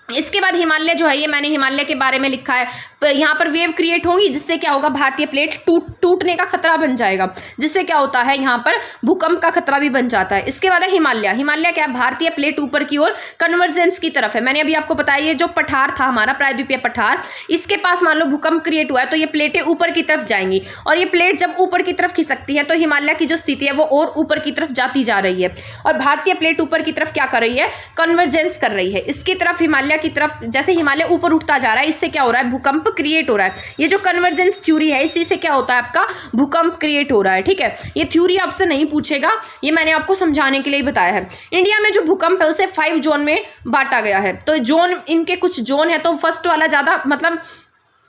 इसके बाद हिमालय जो है, ये मैंने हिमालय के बारे में लिखा है, यहाँ पर वेव क्रिएट होंगी, जिससे क्या होगा, भारतीय प्लेट टूटने का खतरा बन जाएगा, जिससे क्या होता है, यहाँ पर भूकंप का खतरा भी बन जाता है। इसके बाद है हिमालय। हिमालय क्या है, भारतीय प्लेट ऊपर की ओर कन्वर्जेंस की तरफ है। मैंने अभी आपको बताया, ये जो पठार था हमारा प्रायद्वीपीय पठार, इसके पास मान लो भूकंप क्रिएट हुआ है, तो ये प्लेटें ऊपर की तरफ जाएंगी और ये प्लेट जब ऊपर की तरफ खिसकती है तो हिमालय की जो स्थिति है वो और ऊपर की तरफ जाती जा रही है और भारतीय प्लेट ऊपर की तरफ क्या कर रही है, कन्वर्जेंस कर रही है। इसकी तरफ हिमालय की तरफ जैसे हिमालय ऊपर उठता जा रहा है, इससे क्या हो रहा है, भूकंप क्रिएट हो रहा है। ये जो कन्वर्जेंस थ्योरी है, इसी से क्या होता है, आपका भूकंप क्रिएट हो रहा है। ठीक है, ये थ्योरी आपसे नहीं पूछेगा, ये मैंने आपको समझाने के लिए बताया है। इंडिया में जो भूकंप है उसे 5 जोन में बांटा गया है। तो जोन, इनके कुछ जोन है, तो फर्स्ट वाला ज्यादा मतलब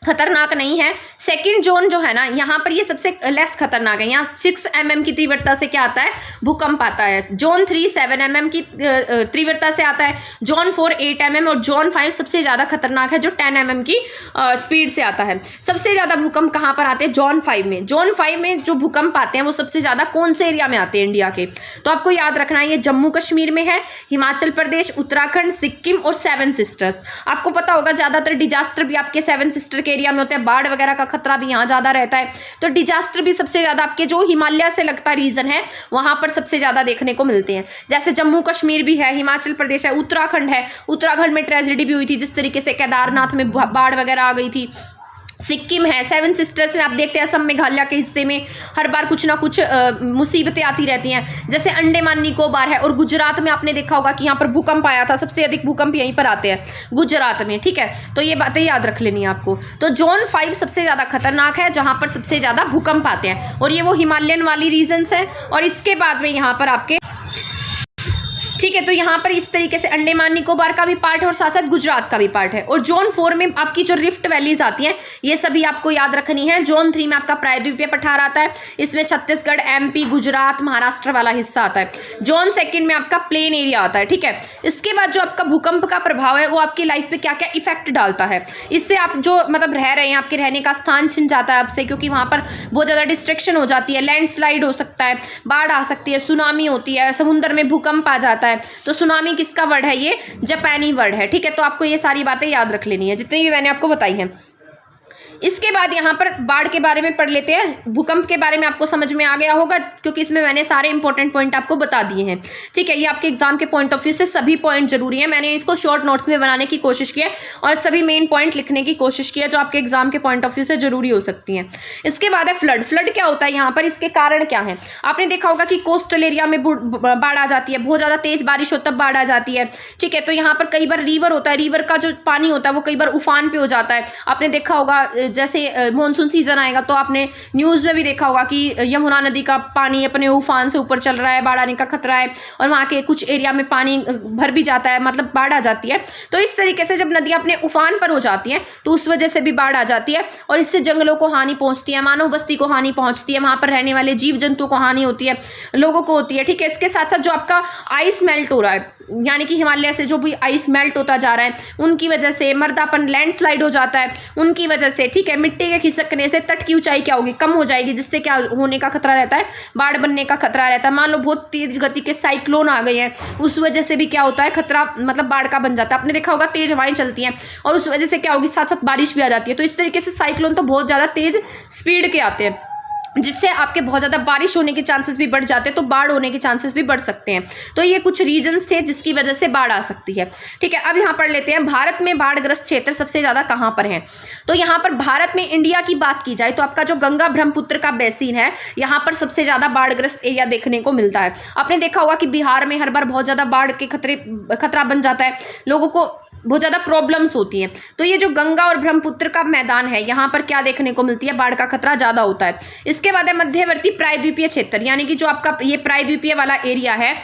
खतरनाक नहीं है। सेकंड जोन जो है ना, यहाँ पर ये सबसे लेस खतरनाक है। यहाँ 6 mm की तीव्रता से क्या आता है, भूकंप आता है। जोन 3 7 mm की तीव्रता से आता है। जोन 4 8 mm और जोन 5 सबसे ज्यादा खतरनाक है, जो 10 mm की स्पीड से आता है। सबसे ज्यादा भूकंप कहाँ पर आते हैं, जोन 5 में। जोन 5 में जो भूकंप आते हैं वो सबसे ज्यादा कौन से एरिया में आते हैं इंडिया के, तो आपको याद रखना है, ये जम्मू कश्मीर में है, हिमाचल प्रदेश, उत्तराखंड, सिक्किम और 7 सिस्टर्स। आपको पता होगा ज्यादातर डिजास्टर भी आपके 7 सिस्टर एरिया में होते हैं, बाढ़ वगैरह का खतरा भी यहाँ ज्यादा रहता है। तो डिजास्टर भी सबसे ज्यादा आपके जो हिमालय से लगता रीजन है वहां पर सबसे ज्यादा देखने को मिलते हैं। जैसे जम्मू कश्मीर भी है, हिमाचल प्रदेश है, उत्तराखंड है। उत्तराखंड में ट्रेजेडी भी हुई थी, जिस तरीके से केदारनाथ में बाढ़ वगैरह आ गई थी। सिक्किम है, 7 सिस्टर्स में आप देखते हैं, असम मेघालय के हिस्से में हर बार कुछ ना कुछ मुसीबतें आती रहती हैं। जैसे अंडमान निकोबार है, और गुजरात में आपने देखा होगा कि यहाँ पर भूकंप आया था, सबसे अधिक भूकंप यहीं पर आते हैं, गुजरात में। ठीक है, तो ये बातें याद रख लेनी है आपको। तो जोन 5 सबसे ज्यादा खतरनाक है, जहां पर सबसे ज्यादा भूकंप आते हैं, और ये वो हिमालयन वाली रीजन्स है। और इसके बाद में यहाँ पर आपके, ठीक है, तो यहाँ पर इस तरीके से अंडमान निकोबार का भी पार्ट है और साथ साथ गुजरात का भी पार्ट है। और जोन 4 में आपकी जो रिफ्ट वैलीज आती हैं, ये सभी आपको याद रखनी है। जोन 3 में आपका प्रायद्वीपीय पठार आता है, इसमें छत्तीसगढ़, MP, गुजरात, महाराष्ट्र वाला हिस्सा आता है। जोन 2 में आपका प्लेन एरिया आता है। ठीक है, इसके बाद जो आपका भूकंप का प्रभाव है वो आपकी लाइफ पे क्या क्या इफेक्ट डालता है, इससे आप जो मतलब रह रहे हैं, आपके रहने का स्थान छिन जाता है आपसे, क्योंकि वहां पर बहुत ज्यादा डिस्ट्रक्शन हो जाती है, लैंडस्लाइड हो सकता है, बाढ़ आ सकती है, सुनामी होती है, समुद्र में भूकंप आ जाता है। तो सुनामी किसका वर्ड है, ये जापानी वर्ड है। ठीक है, तो आपको ये सारी बातें याद रख लेनी है, जितनी भी मैंने आपको बताई हैं। इसके बाद यहाँ पर बाढ़ के बारे में पढ़ लेते हैं। भूकंप के बारे में आपको समझ में आ गया होगा, क्योंकि इसमें मैंने सारे इंपॉर्टेंट पॉइंट आपको बता दिए हैं। ठीक है, ये आपके एग्जाम के पॉइंट ऑफ व्यू से सभी पॉइंट जरूरी है। मैंने इसको शॉर्ट नोट्स में बनाने की कोशिश की है और सभी मेन पॉइंट लिखने की कोशिश की है, जो आपके एग्जाम के पॉइंट ऑफ व्यू से जरूरी हो सकती है। इसके बाद है फ्लड। फ्लड क्या होता है यहाँ पर, इसके कारण क्या है। आपने देखा होगा कि कोस्टल एरिया में बाढ़ आ जाती है, बहुत ज्यादा तेज बारिश हो तब बाढ़ आ जाती है। ठीक है, तो यहाँ पर कई बार रिवर होता है, रिवर का जो पानी होता है वो कई बार उफान पे हो जाता है। आपने देखा होगा जैसे मॉनसून सीजन आएगा तो आपने न्यूज में भी देखा होगा कि यमुना नदी का पानी अपने उफान से ऊपर चल रहा है, बाढ़ आने का खतरा है, और वहां के कुछ एरिया में पानी भर भी जाता है, मतलब बाढ़ आ जाती है। तो इस तरीके से जब नदियां अपने उफान पर हो जाती हैं तो उस वजह से भी बाढ़ आ जाती है, और इससे जंगलों को हानि पहुंचती है, मानव बस्ती को हानि पहुंचती है, वहां पर रहने वाले जीव जंतु को हानि होती है, लोगों को होती है। ठीक है, इसके साथ साथ जो आपका आइस मेल्ट हो रहा है, यानी कि हिमालय से जो भी आइस मेल्ट होता जा रहा है, उनकी वजह से मर्दापन, लैंडस्लाइड हो जाता है उनकी वजह से। ठीक है, मिट्टी के खिसकने से तट की ऊंचाई क्या होगी, कम हो जाएगी, जिससे क्या होने का खतरा रहता है, बाढ़ बनने का खतरा रहता है। मान लो बहुत तेज गति के साइक्लोन आ गए हैं, उस वजह से भी क्या होता है, खतरा मतलब बाढ़ का बन जाता है। आपने देखा होगा तेज हवाएं चलती हैं और उस वजह से क्या होगी, साथ साथ बारिश भी आ जाती है। तो इस तरीके से साइक्लोन तो बहुत ज्यादा तेज स्पीड के आते हैं, जिससे आपके बहुत ज़्यादा बारिश होने के चांसेस भी बढ़ जाते हैं, तो बाढ़ होने के चांसेस भी बढ़ सकते हैं। तो ये कुछ रीजंस थे जिसकी वजह से बाढ़ आ सकती है। ठीक है, अब यहाँ पढ़ लेते हैं भारत में बाढ़ग्रस्त क्षेत्र सबसे ज़्यादा कहाँ पर हैं। तो यहाँ पर भारत में इंडिया की बात की जाए तो आपका जो गंगा ब्रह्मपुत्र का बेसिन है, यहाँ पर सबसे ज़्यादा बाढ़ग्रस्त एरिया देखने को मिलता है। आपने देखा होगा कि बिहार में हर बार बहुत ज़्यादा बाढ़ के खतरा बन जाता है, लोगों को बहुत ज़्यादा प्रॉब्लम्स होती हैं। तो ये जो गंगा और ब्रह्मपुत्र का मैदान है, यहाँ पर क्या देखने को मिलती है, बाढ़ का खतरा ज़्यादा होता है। इसके बाद है मध्यवर्ती प्रायद्वीपीय क्षेत्र, यानी कि जो आपका ये प्रायद्वीपीय वाला एरिया है,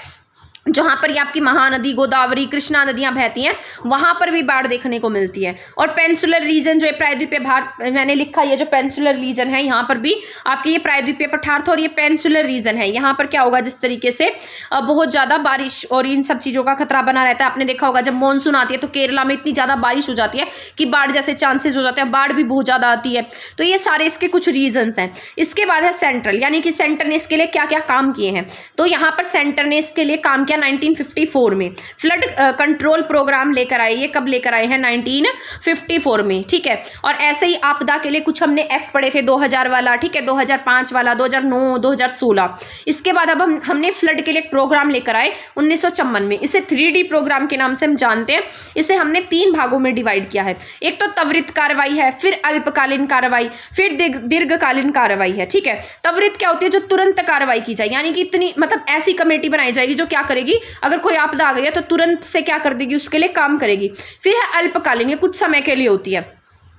जहाँ पर ये आपकी महानदी, गोदावरी, कृष्णा नदियां बहती हैं, वहां पर भी बाढ़ देखने को मिलती है। और पेंसुलर रीजन जो है प्रायद्वीपीय भारत, मैंने लिखा ये जो पेंसुलर रीजन है, यहाँ पर भी आपकी ये प्रायद्वीपीय पठार था और ये पेंसुलर रीजन है। यहाँ पर क्या होगा, जिस तरीके से बहुत ज्यादा बारिश और इन सब चीजों का खतरा बना रहता है। आपने देखा होगा जब मानसून आती है तो केरला में इतनी ज्यादा बारिश हो जाती है कि बाढ़ जैसे चांसेस हो जाते हैं, बाढ़ भी बहुत ज्यादा आती है। तो ये सारे इसके कुछ रीजन्स हैं। इसके बाद है सेंट्रल, यानी कि सेंटर ने इसके लिए क्या क्या काम किए हैं। तो यहाँ पर सेंटर ने इसके लिए काम किया 1954 में, फ्लड कंट्रोल प्रोग्राम लेकर आए। ये कब लेकर आए हैं, 1954 में। ठीक है, और ऐसे ही आपदा के लिए कुछ हमने एक्ट पढ़े थे, 2000 वाला, ठीक है, 2005 वाला, 2009, 2016। इसके बाद अब हमने फ्लड के लिए एक प्रोग्राम लेकर आए 1954 में। इसे 3D प्रोग्राम के नाम से हम जानते हैं। इसे हमने 3 भागों में डिवाइड किया है। एक तो त्वरित कार्रवाई है, फिर अल्पकालीन कार्रवाई, फिर दीर्घकालीन कार्रवाई है। ठीक है, त्वरित क्या होती है, जो तुरंत कार्रवाई की जाए, यानी कि इतनी मतलब ऐसी कमेटी बनाई जाएगी जो क्या करेगी, करेगी, अगर कोई आपदा आ गई है तो तुरंत से क्या कर देगी, उसके लिए काम करेगी। फिर है अल्पकालीन, ये कुछ समय के लिए होती है,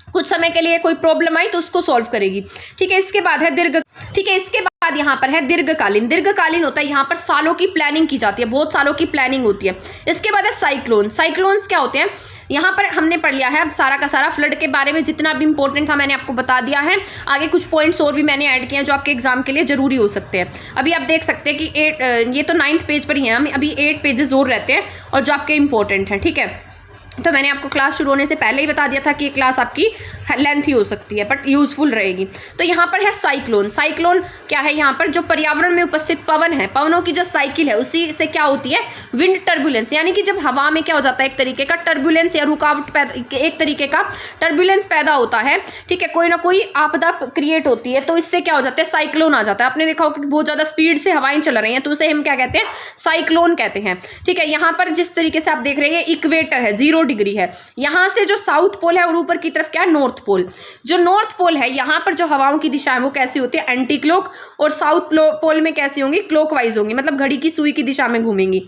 कुछ समय के लिए कोई प्रॉब्लम आई तो उसको सॉल्व करेगी। ठीक है, इसके बाद है इसके बाद यहाँ पर है दीर्घकालीन। दीर्घकालीन होता है यहाँ पर सालों की प्लानिंग की जाती है, बहुत सालों की प्लानिंग होती है। इसके बाद है साइक्लोन। साइक्लोन्स क्या होते हैं, यहाँ पर हमने पढ़ लिया है अब सारा का सारा फ्लड के बारे में, जितना भी इंपॉर्टेंट था मैंने आपको बता दिया है। आगे कुछ पॉइंट्स और भी मैंने ऐड किए हैं जो आपके एग्जाम के लिए जरूरी हो सकते हैं। अभी आप देख सकते हैं कि ये तो 9th पेज पर ही है, हम अभी 8 पेजेस और रहते हैं और जो आपके इंपॉर्टेंट हैं। ठीक है, तो मैंने आपको क्लास शुरू होने से पहले ही बता दिया था कि ये क्लास आपकी लेंथ ही हो सकती है बट यूजफुल रहेगी। तो यहाँ पर है साइक्लोन। साइक्लोन क्या है, यहाँ पर जो पर्यावरण में उपस्थित पवन है, पवनों की जो साइकिल है उसी से क्या होती है, विंड टर्बुलेंस, यानी कि जब हवा में क्या हो जाता है, एक तरीके का टर्बुलेंस या रुकावट एक तरीके का टर्बुलेंस पैदा होता है। ठीक है, कोई ना कोई आपदा क्रिएट होती है तो इससे क्या हो जाता है, साइक्लोन आ जाता है। आपने देखा होगा कि बहुत ज्यादा स्पीड से हवाएं चल रही हैं तो उसे हम क्या कहते हैं, साइक्लोन कहते हैं। ठीक है, यहाँ पर जिस तरीके से आप देख रहे हैं इक्वेटर है, 0 डिग्री है, यहां से जो साउथ पोल है और ऊपर की तरफ क्या है, नॉर्थ पोल। जो नॉर्थ पोल है यहां पर जो हवाओं की दिशा है वो कैसी होती है, एंटी क्लॉक, और साउथ पोल में कैसी होंगी, क्लॉकवाइज होंगी, मतलब घड़ी की सुई की दिशा में घूमेंगी,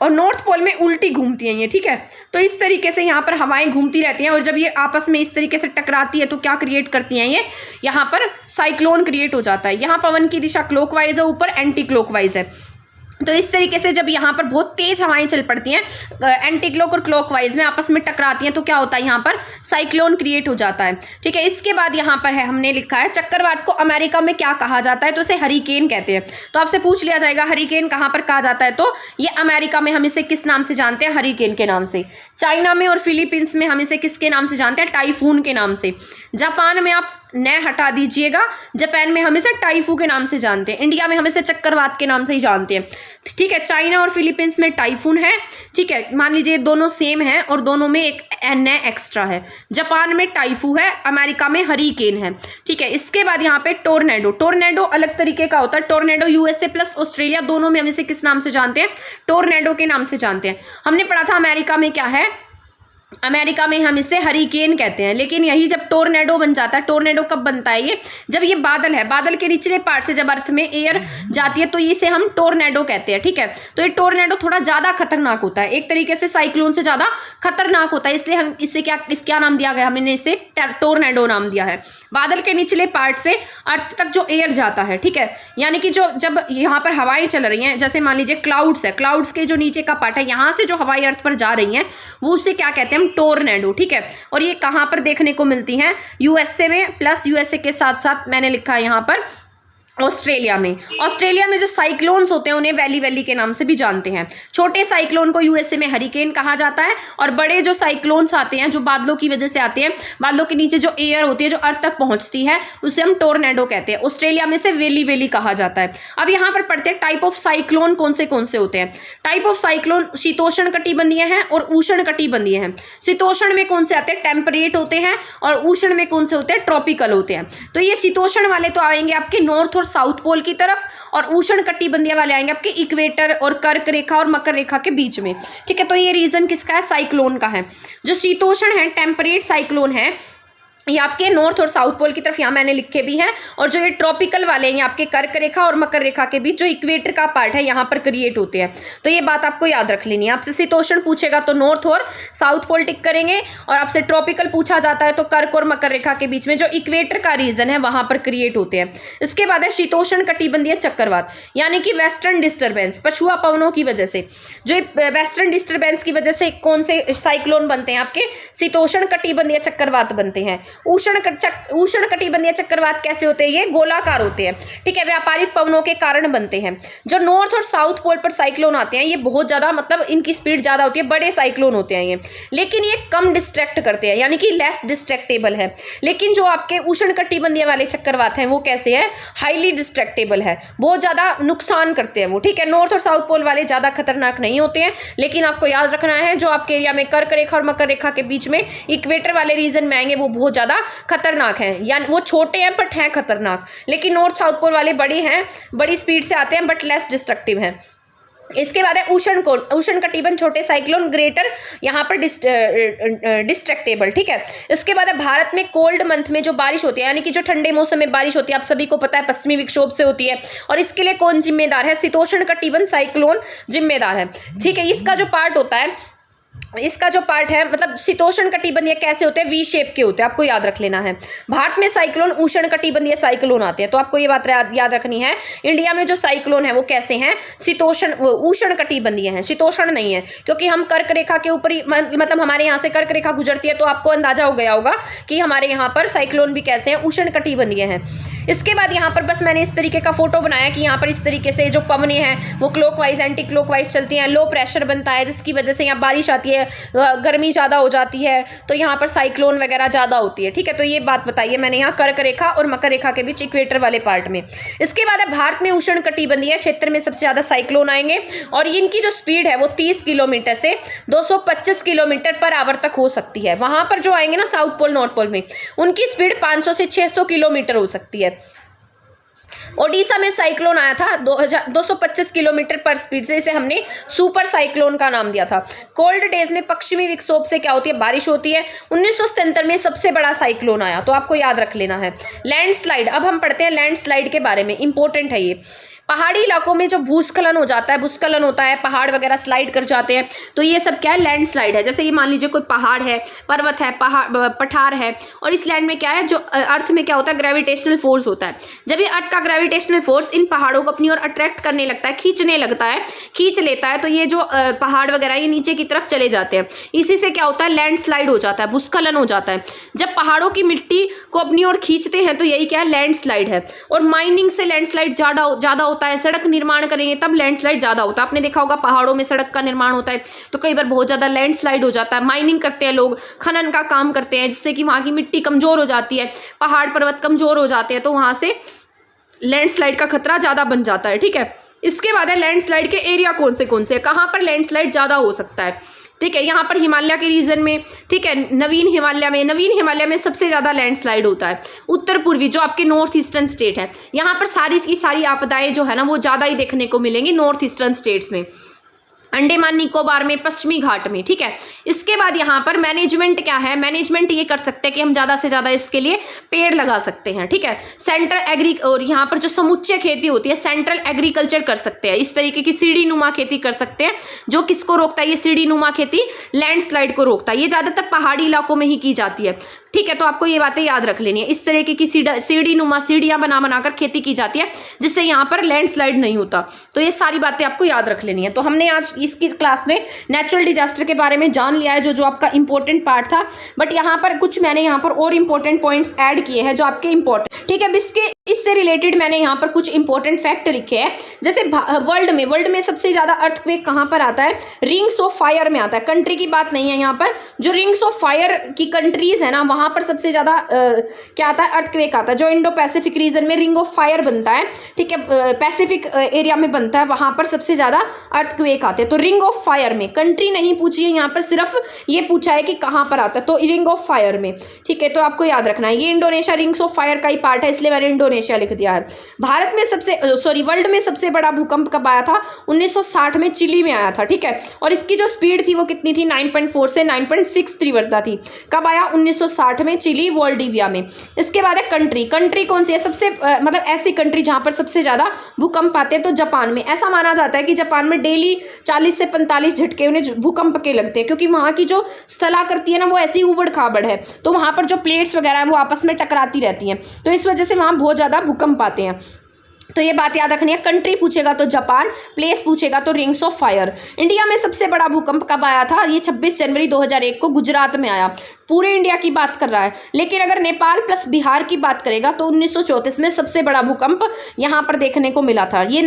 और नॉर्थ पोल में उल्टी घूमती हैं ये। ठीक है, तो इस तरीके से यहाँ पर हवाएं घूमती रहती हैं और जब ये आपस में इस तरीके से टकराती है तो क्या क्रिएट करती हैं, ये यहाँ पर साइक्लोन क्रिएट हो जाता है। यहाँ पवन की दिशा क्लॉकवाइज है, ऊपर एंटी क्लॉकवाइज है। तो इस तरीके से जब यहाँ पर बहुत तेज हवाएं चल पड़ती हैं, एंटी क्लॉक और क्लॉकवाइज में आपस में टकराती हैं, तो क्या होता है, यहाँ पर साइक्लोन क्रिएट हो जाता है। ठीक है, इसके बाद यहाँ पर है, हमने लिखा है चक्रवात को अमेरिका में क्या कहा जाता है, तो इसे हरिकेन कहते हैं। तो आपसे पूछ लिया जाएगा हरिकेन कहाँ पर कहा जाता है, तो ये अमेरिका में हम इसे किस नाम से जानते हैं, हरिकेन के नाम से। चाइना में और फिलीपींस में हम इसे किसके नाम से जानते हैं, टाइफून के नाम से। जापान में आप न हटा दीजिएगा, जापान में हम इसे टाइफू के नाम से जानते हैं। इंडिया में हम इसे चक्रवात के नाम से ही जानते हैं। ठीक है, चाइना और फिलीपींस में टाइफून है। ठीक है, मान लीजिए दोनों सेम है और दोनों में एक एन एक्स्ट्रा है। जापान में टाइफू है, अमेरिका में हरिकेन है। ठीक है, इसके बाद यहाँ पे टोर्नेडो। टोर्नेडो अलग तरीके का होता है। टोर्नेडो यूएसए प्लस ऑस्ट्रेलिया दोनों में हम इसे किस नाम से जानते हैं, टोर्नेडो के नाम से जानते हैं। हमने पढ़ा था अमेरिका में क्या है, अमेरिका में हम इसे हरिकेन कहते हैं, लेकिन यही जब टोर्नेडो बन जाता है, टोर्नेडो कब बनता है ये, जब ये बादल है, बादल के निचले पार्ट से जब अर्थ में एयर जाती है तो इसे हम टोर्नेडो कहते हैं। ठीक है, तो ये टोर्नेडो थोड़ा ज्यादा खतरनाक होता है, एक तरीके से साइक्लोन से ज्यादा खतरनाक होता है, इसलिए हम इसे क्या नाम दिया गया, हमने इसे टोर्नेडो नाम दिया है। बादल के निचले पार्ट से अर्थ तक जो एयर जाता है, ठीक है, यानी कि जो जब यहाँ पर हवाएं चल रही हैं, जैसे मान लीजिए क्लाउड्स है, क्लाउड्स के जो नीचे का पार्ट है, यहाँ से जो हवाएं अर्थ पर जा रही हैं वो उसे क्या कहते हैं, टोर्नेडो। ठीक है, और ये कहां पर देखने को मिलती हैं, यूएसए में, प्लस यूएसए के साथ साथ मैंने लिखा है यहां पर ऑस्ट्रेलिया में। ऑस्ट्रेलिया में जो साइक्लोन्स होते हैं उन्हें वैली वैली के नाम से भी जानते हैं। छोटे साइक्लोन को यूएसए में हरिकेन कहा जाता है, और बड़े जो साइक्लोन्स आते हैं जो बादलों की वजह से आते हैं, बादलों के नीचे जो एयर होती है जो अर्थ तक पहुंचती है उसे हम टोर्नेडो कहते हैं। ऑस्ट्रेलिया में से वैली वैली कहा जाता है। अब यहाँ पर पढ़ते हैं टाइप ऑफ साइक्लोन कौन से होते हैं। टाइप ऑफ साइक्लोन शीतोष्ण कटिबंधीय हैं और उष्ण कटिबंधीय हैं। शीतोष्ण में कौन से आते हैं, टेम्परेट होते हैं, और उष्ण में कौन से होते हैं, ट्रॉपिकल होते हैं। तो ये शीतोष्ण वाले तो आएंगे आपके नॉर्थ साउथ पोल की तरफ, और उष्ण कटिबंधीय वाले आएंगे आपके इक्वेटर और कर्क रेखा और मकर रेखा के बीच में। ठीक है, तो ये रीजन किसका है, साइक्लोन का है। जो शीतोष्ण है, टेम्परेट साइक्लोन है, ये आपके नॉर्थ और साउथ पोल की तरफ यहाँ मैंने लिखे भी हैं, और जो ये ट्रॉपिकल वाले हैं आपके कर्क रेखा और मकर रेखा के बीच जो इक्वेटर का पार्ट है यहाँ पर क्रिएट होते हैं। तो ये बात आपको याद रख लेनी है। आपसे शीतोष्ण पूछेगा तो नॉर्थ और साउथ पोल टिक करेंगे, और आपसे ट्रॉपिकल पूछा जाता है तो कर्क और मकर रेखा के बीच में जो इक्वेटर का रीजन है वहां पर क्रिएट होते हैं। इसके बाद है शीतोष्ण कटिबंधीय चक्रवात, यानी कि वेस्टर्न डिस्टर्बेंस, पछुआ पवनों की वजह से, जो वेस्टर्न डिस्टर्बेंस की वजह से कौन से साइक्लोन बनते हैं, आपके शीतोष्ण कटिबंधीय चक्रवात बनते हैं। उष्ण कटिबंधीय चक्रवात कैसे होते हैं, ये गोलाकार होते हैं। ठीक है, व्यापारिक पवनों के कारण बनते हैं। जो नॉर्थ और साउथ पोल पर साइक्लोन आते हैं ये बहुत ज्यादा, मतलब इनकी स्पीड ज्यादा होती है, बड़े साइक्लोन होते हैं ये, लेकिन ये कम डिस्ट्रैक्ट करते हैं, यानी कि लेस डिस्ट्रैक्टेबल है। लेकिन जो आपके उष्ण कटिबंधीय वाले चक्रवात हैं वो कैसे है, हाईली डिस्ट्रैक्टेबल है, बहुत ज्यादा नुकसान करते हैं वो। ठीक है, नॉर्थ और साउथ पोल वाले ज्यादा खतरनाक नहीं होते हैं, लेकिन आपको याद रखना है जो आपके एरिया में कर्क रेखा और मकर रेखा के बीच में इक्वेटर वाले रीजन में आएंगे वो बहुत ज्यादा खतरनाक है, यानी वो छोटे हैं बट हैं खतरनाक। लेकिन नॉर्थ साउथ पोल वाले बड़ी हैं, बड़ी स्पीड से आते हैं बट लेस डिस्ट्रक्टिव हैं। इसके बाद है उष्ण कटिबंध छोटे साइक्लोन ग्रेटर यहाँ पर डिस्ट्रक्टेबल, ठीक है। इसके बाद है भारत में कोल्ड मंथ में जो बारिश होती है, यानी कि जो ठंडे मौसम में बारिश होती है, आप सभी को पता है पश्चिमी विक्षोभ से होती है, और इसके लिए कौन जिम्मेदार है? शीतोष्ण कटिबंध साइक्लोन जिम्मेदार है, ठीक है। इसका जो पार्ट होता है, इसका जो पार्ट है, मतलब शीतोष्ण कटिबंधीय कैसे होते हैं? वी शेप के होते हैं, आपको याद रख लेना है। भारत में साइक्लोन उष्ण कटिबंधीय साइक्लोन आते हैं, तो आपको ये बात याद रखनी है। इंडिया में जो साइक्लोन है वो कैसे हैं? उष्ण कटिबंधीय हैं, शीतोष्ण नहीं है, क्योंकि हम कर्क रेखा के ऊपर ही, मतलब हमारे यहाँ से कर्क रेखा गुजरती है, तो आपको अंदाजा हो गया होगा कि हमारे यहाँ पर साइक्लोन भी कैसे हैं? उष्ण कटिबंधीय हैं। इसके बाद यहाँ पर बस मैंने इस तरीके का फोटो बनाया कि यहाँ पर इस तरीके से जो पवनें हैं वो क्लॉकवाइज एंटी क्लॉकवाइज चलती हैं, लो प्रेशर बनता है, जिसकी वजह से यहाँ बारिश आती है, गर्मी ज़्यादा हो जाती है, तो यहाँ पर साइक्लोन वगैरह ज़्यादा होती है, ठीक है। तो ये बात बताइए मैंने यहाँ कर्क रेखा और मकर रेखा के बीच इक्वेटर वाले पार्ट में। इसके बाद है भारत में उष्ण कटिबंधीय क्षेत्र में सबसे ज़्यादा साइक्लोन आएंगे, और इनकी जो स्पीड है वो 30 किलोमीटर से 225 किलोमीटर पर आवर तक हो सकती है। वहाँ पर जो आएंगे ना साउथ पोल नॉर्थ पोल में, उनकी स्पीड 500 से 600 किलोमीटर हो सकती है। ओडिशा में साइक्लोन आया था 225 किलोमीटर पर स्पीड से, इसे हमने सुपर साइक्लोन का नाम दिया था। कोल्ड डेज में पश्चिमी विक्षोभ से क्या होती है? बारिश होती है। 1977 में सबसे बड़ा साइक्लोन आया, तो आपको याद रख लेना है। लैंडस्लाइड, अब हम पढ़ते हैं लैंडस्लाइड के बारे में, इंपॉर्टेंट है ये। पहाड़ी इलाकों में जो भूस्खलन हो जाता है, भूस्खलन होता है, पहाड़ वगैरह स्लाइड कर जाते हैं, तो ये सब क्या है? लैंडस्लाइड है। जैसे ये मान लीजिए कोई पहाड़ है, पर्वत है, पठार है, और इस लैंड में क्या है, जो अर्थ में क्या होता है? ग्रेविटेशनल फोर्स होता है। जब ये अर्थ का ग्रेविटेशनल फोर्स इन पहाड़ों को अपनी ओर अट्रैक्ट करने लगता है, खींचने लगता है, खींच लेता है, तो ये जो पहाड़ वगैरह ये नीचे की तरफ चले जाते हैं। इसी से क्या होता है? लैंडस्लाइड हो जाता है, भूस्खलन हो जाता है। जब पहाड़ों की मिट्टी को अपनी ओर खींचते हैं, तो यही क्या है? लैंडस्लाइड है। और माइनिंग से लैंडस्लाइड ज़्यादा होता है, सड़क निर्माण करेंगे तब लैंडस्लाइड ज्यादा होता है। आपने देखा होगा पहाड़ों में सड़क का निर्माण होता है, तो कई बार बहुत ज्यादा लैंडस्लाइड हो जाता है। माइनिंग करते हैं लोग, खनन का काम करते हैं, जिससे कि वहां की मिट्टी कमजोर हो जाती है, पहाड़ पर्वत कमजोर हो जाते हैं, तो वहां से लैंडस्लाइड का खतरा ज्यादा बन जाता है, ठीक है। इसके बाद है लैंडस्लाइड के एरिया कौन से कहां पर लैंडस्लाइड ज्यादा हो सकता है, ठीक है। यहाँ पर हिमालय के रीजन में, ठीक है, नवीन हिमालय में सबसे ज्यादा लैंडस्लाइड होता है। उत्तर पूर्वी जो आपके नॉर्थ ईस्टर्न स्टेट है, यहाँ पर सारी की सारी आपदाएं जो है ना वो ज्यादा ही देखने को मिलेंगी नॉर्थ ईस्टर्न स्टेट्स में। अंडमान निकोबार में, पश्चिमी घाट में, ठीक है। इसके बाद यहाँ पर मैनेजमेंट क्या है? मैनेजमेंट ये कर सकते हैं कि हम ज़्यादा से ज़्यादा इसके लिए पेड़ लगा सकते हैं, ठीक है। और यहाँ पर जो समुच्चय खेती होती है, सेंट्रल एग्रीकल्चर कर सकते हैं। इस तरीके की सीढ़ी नुमा खेती कर सकते हैं, जो किसको रोकता है? ये सीढ़ी नुमा खेती लैंडस्लाइड को रोकता है। ये ज़्यादातर पहाड़ी इलाकों में ही की जाती है, ठीक है। तो आपको ये बातें याद रख लेनी है। इस तरीके की सीढ़ी नुमा सीढ़ियां बनाकर खेती की जाती है, जिससे यहाँ पर लैंडस्लाइड नहीं होता। तो ये सारी बातें आपको याद रख लेनी है। तो हमने आज इसकी क्लास में नेचुरल डिजास्टर के बारे में जान लिया है, जो आपका इंपॉर्टेंट पार्ट था। बट यहाँ पर कुछ मैंने यहाँ पर और इंपॉर्टेंट पॉइंट्स ऐड किए हैं जो आपके इंपॉर्टेंट, ठीक है। इससे रिलेटेड मैंने यहाँ पर कुछ इंपॉर्टेंट फैक्ट लिखे हैं। जैसे वर्ल्ड में सबसे ज्यादा अर्थक्वेक कहाँ पर आता है? रिंग्स ऑफ फायर में आता है। कंट्री की बात नहीं है यहाँ पर, जो रिंग्स ऑफ फायर की कंट्रीज है ना, वहां पर सबसे ज्यादा क्या आता है? अर्थक्वेक आता है। जो इंडो पैसिफिक रीजन में रिंग ऑफ फायर बनता है, ठीक है, पैसिफिक एरिया में बनता है, वहां पर सबसे ज्यादा अर्थक्वेक आते हैं। तो रिंग ऑफ फायर में, कंट्री नहीं पूछी है यहाँ पर, सिर्फ ये पूछा है कि कहाँ पर आता है, तो रिंग ऑफ फायर में, ठीक है। तो आपको याद रखना है, ये इंडोनेशिया रिंग्स ऑफ फायर का ही पार्ट है, इसलिए मैंने इंडोनेशिया लिख दिया है। भारत में वर्ल्ड में सबसे बड़ा भूकंप कब आया था? 1960 में चिली में आया था, ठीक है। और इसकी जो स्पीड थी वो कितनी थी? 9.4 से 9.6 तीव्रता थी। कब आया? 1960 में, चिली, वोल्डिविया में। इसके बाद है कंट्री कौन सी है? सबसे मतलब ऐसी कंट्री जहां पर सबसे ज्यादा भूकंप आते हैं, तो जापान में। ऐसा माना जाता है कि जापान में डेली 40 से 45 झटके उन्हें भूकंप के लगते हैं, क्योंकि वहां की जो स्थलाकृति है ना वो ऐसी उबड़ खाबड़ है, तो वहां पर जो प्लेट्स वगैरह है वो आपस में टकराती रहती हैं, तो इस वजह से वहां बहुत ज्यादा भूकंप आते हैं। तो ये बात याद रखनी है। कंट्री पूछेगा तो जापान, प्लेस पूछेगा तो रिंग्स ऑफ फायर। इंडिया में सबसे बड़ा भूकंप कब आया था? ये 26 जनवरी 2001 को गुजरात में आया। पूरे इंडिया की बात कर रहा है, लेकिन अगर नेपाल प्लस बिहार की बात करेगा तो 1934 में सबसे बड़ा भूकंप यहाँ पर देखने को मिला था। ये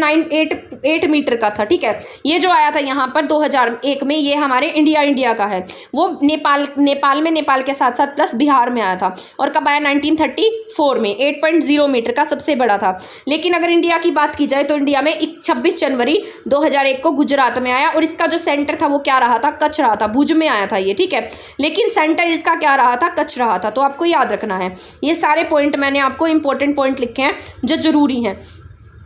8 मीटर का था, ठीक है। ये जो आया था यहाँ पर 2001 में, ये हमारे इंडिया का है। वो नेपाल के साथ साथ प्लस बिहार में आया था। और कब आया? 1934 में। 8.0 मीटर का सबसे बड़ा था। लेकिन अगर इंडिया की बात की जाए तो इंडिया में 26 जनवरी 2001 को गुजरात में आया, और इसका जो सेंटर था वो क्या रहा था? कच्छ रहा था, भुज में आया था ये, ठीक है। लेकिन सेंटर का क्या रहा था? कच्छ रहा था। तो आपको याद रखना है। ये सारे पॉइंट मैंने आपको इंपॉर्टेंट पॉइंट लिखे हैं जो जरूरी हैं।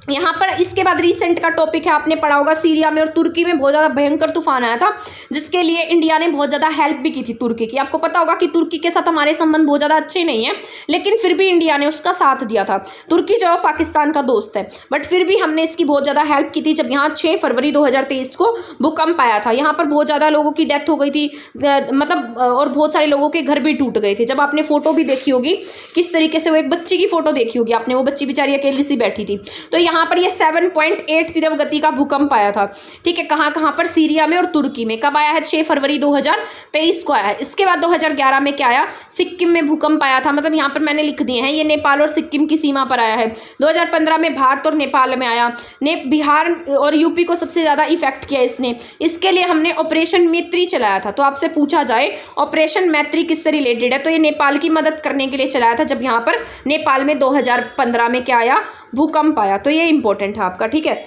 यहाँ पर इसके बाद रिसेंट का टॉपिक है, आपने पढ़ा होगा सीरिया में और तुर्की में बहुत ज़्यादा भयंकर तूफान आया था, जिसके लिए इंडिया ने बहुत ज़्यादा हेल्प भी की थी तुर्की की। आपको पता होगा कि तुर्की के साथ हमारे संबंध बहुत ज़्यादा अच्छे नहीं है, लेकिन फिर भी इंडिया ने उसका साथ दिया था। तुर्की जो है पाकिस्तान का दोस्त है, बट फिर भी हमने इसकी बहुत ज़्यादा हेल्प की थी। जब यहाँ 6 फरवरी 2023 को भूकंप आया था, यहाँ पर बहुत ज़्यादा लोगों की डेथ हो गई थी, मतलब और बहुत सारे लोगों के घर भी टूट गए थे। जब आपने फोटो भी देखी होगी किस तरीके से, वो एक बच्ची की फोटो देखी होगी आपने, वो बच्ची बेचारी अकेली सी बैठी थी। तो यहाँ पर ये 7.8 तीव्र गति का भूकंप आया था, ठीक है। कहाँ कहाँ पर? सीरिया में और तुर्की में। कब आया है? 6 फरवरी 2023 को आया है। इसके बाद 2011 में क्या आया? सिक्किम में भूकंप आया था, मतलब यहाँ पर मैंने लिख दिए हैं, ये नेपाल और सिक्किम की सीमा पर आया है। 2015 में भारत और नेपाल में आया। बिहार और यूपी को सबसे ज्यादा इफेक्ट किया इसने। इसके लिए हमने ऑपरेशन मैत्री चलाया था। तो आपसे पूछा जाए ऑपरेशन मैत्री किससे रिलेटेड है, तो ये नेपाल की मदद करने के लिए चलाया था, जब यहाँ पर नेपाल में 2015 में क्या आया? भूकंप आया। तो ये इंपॉर्टेंट है आपका, ठीक है।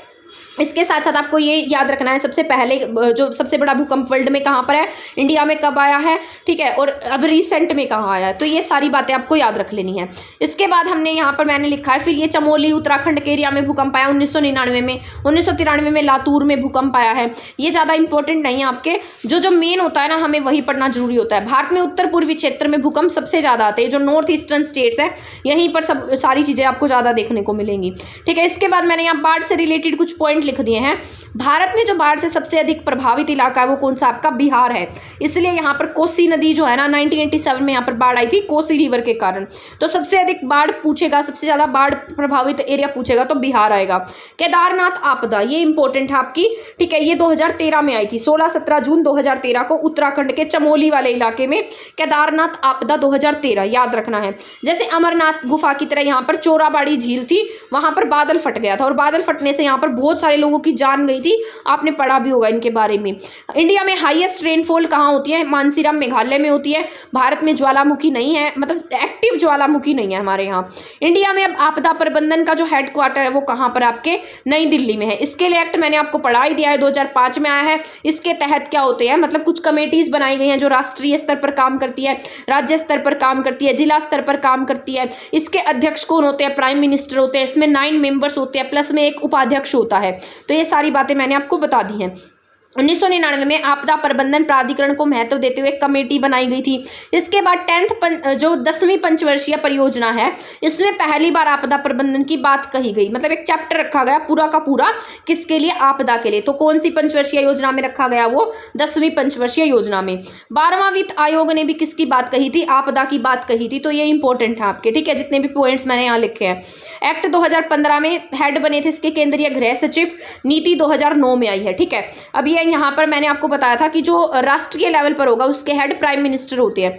इसके साथ साथ आपको ये याद रखना है, सबसे पहले जो सबसे बड़ा भूकंप वर्ल्ड में कहाँ पर है, इंडिया में कब आया है, ठीक है, और अब रिसेंट में कहाँ आया है। तो ये सारी बातें आपको याद रख लेनी है। इसके बाद हमने यहाँ पर मैंने लिखा है, फिर ये चमोली उत्तराखंड के एरिया में भूकंप आया 1999 में। 1993 में लातूर में भूकंप आया है। ये ज़्यादा इंपॉर्टेंट नहीं है, आपके जो मेन होता है ना, हमें वही पढ़ना जरूरी होता है। भारत में उत्तर पूर्वी क्षेत्र में भूकंप सबसे ज़्यादा आते हैं, जो नॉर्थ ईस्टर्न स्टेट्स है यहीं पर सब सारी चीज़ें आपको ज़्यादा देखने को मिलेंगी, ठीक है। इसके बाद मैंने यहाँ बाढ़ से रिलेटेड कुछ पॉइंट लिख दिए हैं। भारत में जो बाढ़ से सबसे अधिक प्रभावित इलाका है वो कौन सा? आपका बिहार है। इसलिए यहाँ पर कोसी नदी जो है ना, 1987 में यहाँ पर बाढ़ आई थी कोसी रिवर के कारण। तो सबसे अधिक बाढ़ पूछेगा, सबसे ज्यादा बाढ़ प्रभावित एरिया पूछेगा तो बिहार आएगा। केदारनाथ आपदा, ये इंपॉर्टेंट है आपकी, ठीक है। ये 2013 में आई थी, 16-17 जून 2013 को उत्तराखंड के चमोली वाले इलाके में केदारनाथ आपदा 2013, याद रखना है। जैसे अमरनाथ गुफा की तरह यहाँ पर चोराबाड़ी झील थी, वहां पर बादल फट गया था और बादल फटने से यहाँ पर बहुत सारे लोगों की जान गई थी। आपने पढ़ा भी होगा इनके बारे में। इंडिया में हाईएस्ट रेनफॉल कहाँ होती है? मानसीराम मेघालय में होती है। भारत में ज्वालामुखी नहीं है, मतलब एक्टिव ज्वालामुखी नहीं है हमारे यहाँ। इंडिया में अब आपदा प्रबंधन का जो हेडक्वार्टर है वो कहाँ पर? आपके नई दिल्ली में है। इसके लिए एक्ट मैंने आपको पढ़ा ही दिया है, 2005 में आया है। इसके तहत क्या होते हैं, मतलब कुछ कमेटीज बनाई गई हैं जो राष्ट्रीय स्तर पर काम करती है, राज्य स्तर पर काम करती है, जिला स्तर पर काम करती है। इसके अध्यक्ष कौन होते हैं? प्राइम मिनिस्टर होते हैं। इसमें 9 मेंबर्स होते हैं, प्लस में एक उपाध्यक्ष होता है। तो ये सारी बातें मैंने आपको बता दी हैं। 1999 में आपदा प्रबंधन प्राधिकरण को महत्व देते हुए कमेटी बनाई गई थी। इसके बाद 10वीं पंचवर्षीय परियोजना है, इसमें पहली बार आपदा प्रबंधन की बात कही गई, मतलब एक चैप्टर रखा गया पूरा का पूरा किसके लिए? आपदा के लिए। तो कौन सी पंचवर्षीय योजना में रखा गया? वो 10वीं पंचवर्षीय योजना में। 12वां वित्त आयोग ने भी किसकी बात कही थी? आपदा की बात कही थी। तो ये इंपॉर्टेंट है आपके, ठीक है, जितने भी पॉइंट्स मैंने यहाँ लिखे हैं। एक्ट 2015 में हेड बने थे इसके केंद्रीय गृह सचिव। नीति 2009 में आई है, ठीक है। अब ये यहाँ पर मैंने आपको बताया था कि जो राष्ट्रीय लेवल पर होगा उसके हेड प्राइम मिनिस्टर होते हैं।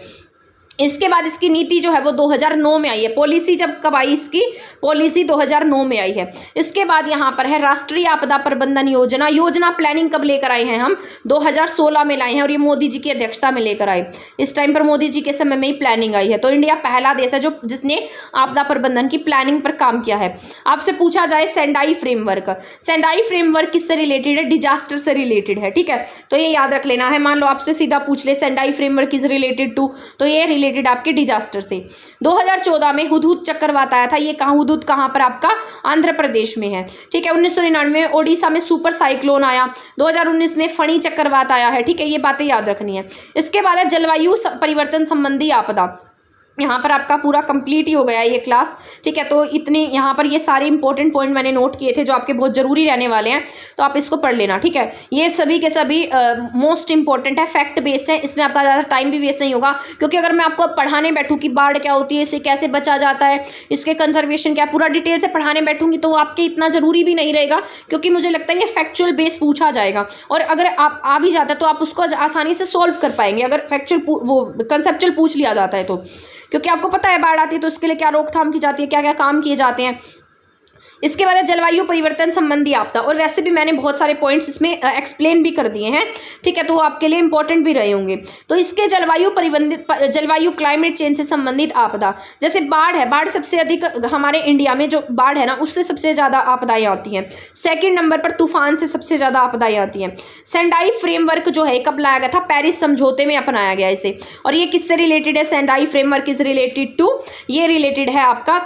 इसके बाद इसकी नीति जो है वो 2009 में आई है। पॉलिसी जब कब आई? इसकी पॉलिसी 2009 में आई है। इसके बाद यहाँ पर है राष्ट्रीय आपदा प्रबंधन योजना। योजना प्लानिंग कब लेकर आए हैं हम? 2016 में लाए हैं और ये मोदी जी की अध्यक्षता में लेकर आए। इस टाइम पर मोदी जी के समय में ही प्लानिंग आई है। तो इंडिया पहला देश है जिसने आपदा प्रबंधन की प्लानिंग पर काम किया है। आपसे पूछा जाए सेंडाई फ्रेमवर्क, सेंडाई फ्रेमवर्क किससे रिलेटेड है? डिजास्टर से रिलेटेड है, ठीक है। तो ये याद रख लेना है। मान लो आपसे सीधा पूछ ले Sendai framework is related to, तो ये रिलेटेड आपके डिजास्टर से। 2014 में हुदहुद चक्रवात आया था। ये हुदहुद कहां पर? आपका आंध्र प्रदेश में है, ठीक है। 1999 में ओडिशा में सुपर साइक्लोन आया। 2019 में फणी चक्रवात आया है, ठीक है। ये बातें याद रखनी है। इसके बाद है जलवायु परिवर्तन संबंधी आपदा। यहाँ पर आपका पूरा कंप्लीट ही हो गया ये क्लास, ठीक है। तो इतनी यहाँ पर ये सारे इंपॉर्टेंट पॉइंट मैंने नोट किए थे जो आपके बहुत जरूरी रहने वाले हैं, तो आप इसको पढ़ लेना, ठीक है। ये सभी के सभी मोस्ट इंपॉर्टेंट है, फैक्ट बेस्ड है। इसमें आपका ज़्यादा टाइम भी वेस्ट नहीं होगा, क्योंकि अगर मैं आपको पढ़ाने बैठूँ कि बाढ़ क्या होती है, इससे कैसे बचा जाता है, इसके कंजर्वेशन क्या, पूरा डिटेल से पढ़ाने बैठूंगी तो आपके इतना जरूरी भी नहीं रहेगा, क्योंकि मुझे लगता है ये फैक्चुअल बेस पूछा जाएगा। और अगर आप आ भी जाता है तो आप उसको आसानी से सॉल्व कर पाएंगे अगर फैक्चुअल वो कंसेप्चुअल पूछ लिया जाता है तो, क्योंकि आपको पता है बाढ़ आती है तो उसके लिए क्या रोकथाम की जाती है, क्या क्या काम किए जाते हैं। इसके बाद जलवायु परिवर्तन संबंधी आपदा, और वैसे भी मैंने बहुत सारे पॉइंट्स इसमें एक्सप्लेन भी कर दिए हैं, ठीक है, तो वो आपके लिए इंपॉर्टेंट भी रहे होंगे। तो इसके जलवायु क्लाइमेट चेंज से संबंधित आपदा, जैसे बाढ़ है, बाढ़ सबसे अधिक हमारे इंडिया में जो बाढ़ है ना उससे सबसे ज़्यादा आपदाएं आती हैं। सेकेंड नंबर पर तूफान से सबसे ज़्यादा आपदाएं आती हैं। सेंडाई फ्रेमवर्क जो है कब लाया गया था? पेरिस समझौते में अपनाया गया इसे। और ये किससे रिलेटेड है? Sendai framework is related to, ये रिलेटेड है आपका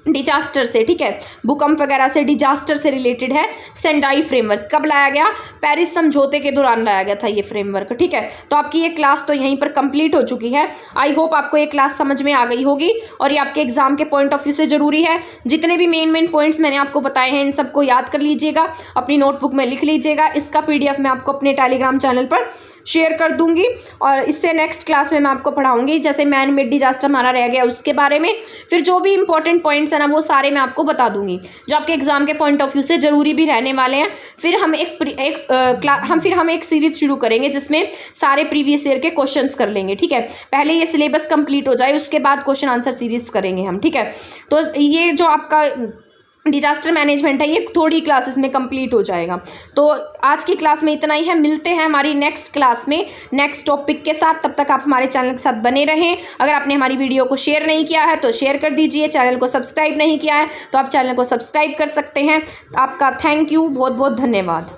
डिजास्टर से, ठीक है, भूकंप वगैरह से, डिजास्टर से रिलेटेड है सेंडाई फ्रेमवर्क। कब लाया गया? पेरिस समझौते के दौरान लाया गया था ये फ्रेमवर्क, ठीक है। तो आपकी ये क्लास तो यहीं पर कंप्लीट हो चुकी है। आई होप आपको ये क्लास समझ में आ गई होगी और ये आपके एग्जाम के पॉइंट ऑफ व्यू से जरूरी है। जितने भी मेन पॉइंट्स मैंने आपको बताए हैं इन सबको याद कर लीजिएगा, अपनी नोटबुक में लिख लीजिएगा। इसका PDF मैं आपको अपने टेलीग्राम चैनल पर शेयर कर दूंगी और इससे नेक्स्ट क्लास में मैं आपको पढ़ाऊंगी जैसे मैन मेड डिजास्टर हमारा रह गया उसके बारे में। फिर जो भी इंपॉर्टेंट पॉइंट्स है ना वो सारे मैं आपको बता दूंगी जो आपके एग्जाम के पॉइंट ऑफ व्यू से जरूरी भी रहने वाले हैं। फिर हम एक सीरीज शुरू करेंगे जिसमें सारे प्रीवियस ईयर के क्वेश्चंस कर लेंगे, ठीक है। पहले ये सिलेबस कंप्लीट हो जाए उसके बाद क्वेश्चन आंसर सीरीज करेंगे हम, ठीक है। तो ये जो आपका डिजास्टर मैनेजमेंट है ये थोड़ी क्लासेस में कंप्लीट हो जाएगा। तो आज की क्लास में इतना ही है, मिलते हैं हमारी नेक्स्ट क्लास में नेक्स्ट टॉपिक के साथ। तब तक आप हमारे चैनल के साथ बने रहें। अगर आपने हमारी वीडियो को शेयर नहीं किया है तो शेयर कर दीजिए, चैनल को सब्सक्राइब नहीं किया है तो आप चैनल को सब्सक्राइब कर सकते हैं। आपका थैंक यू, बहुत बहुत धन्यवाद।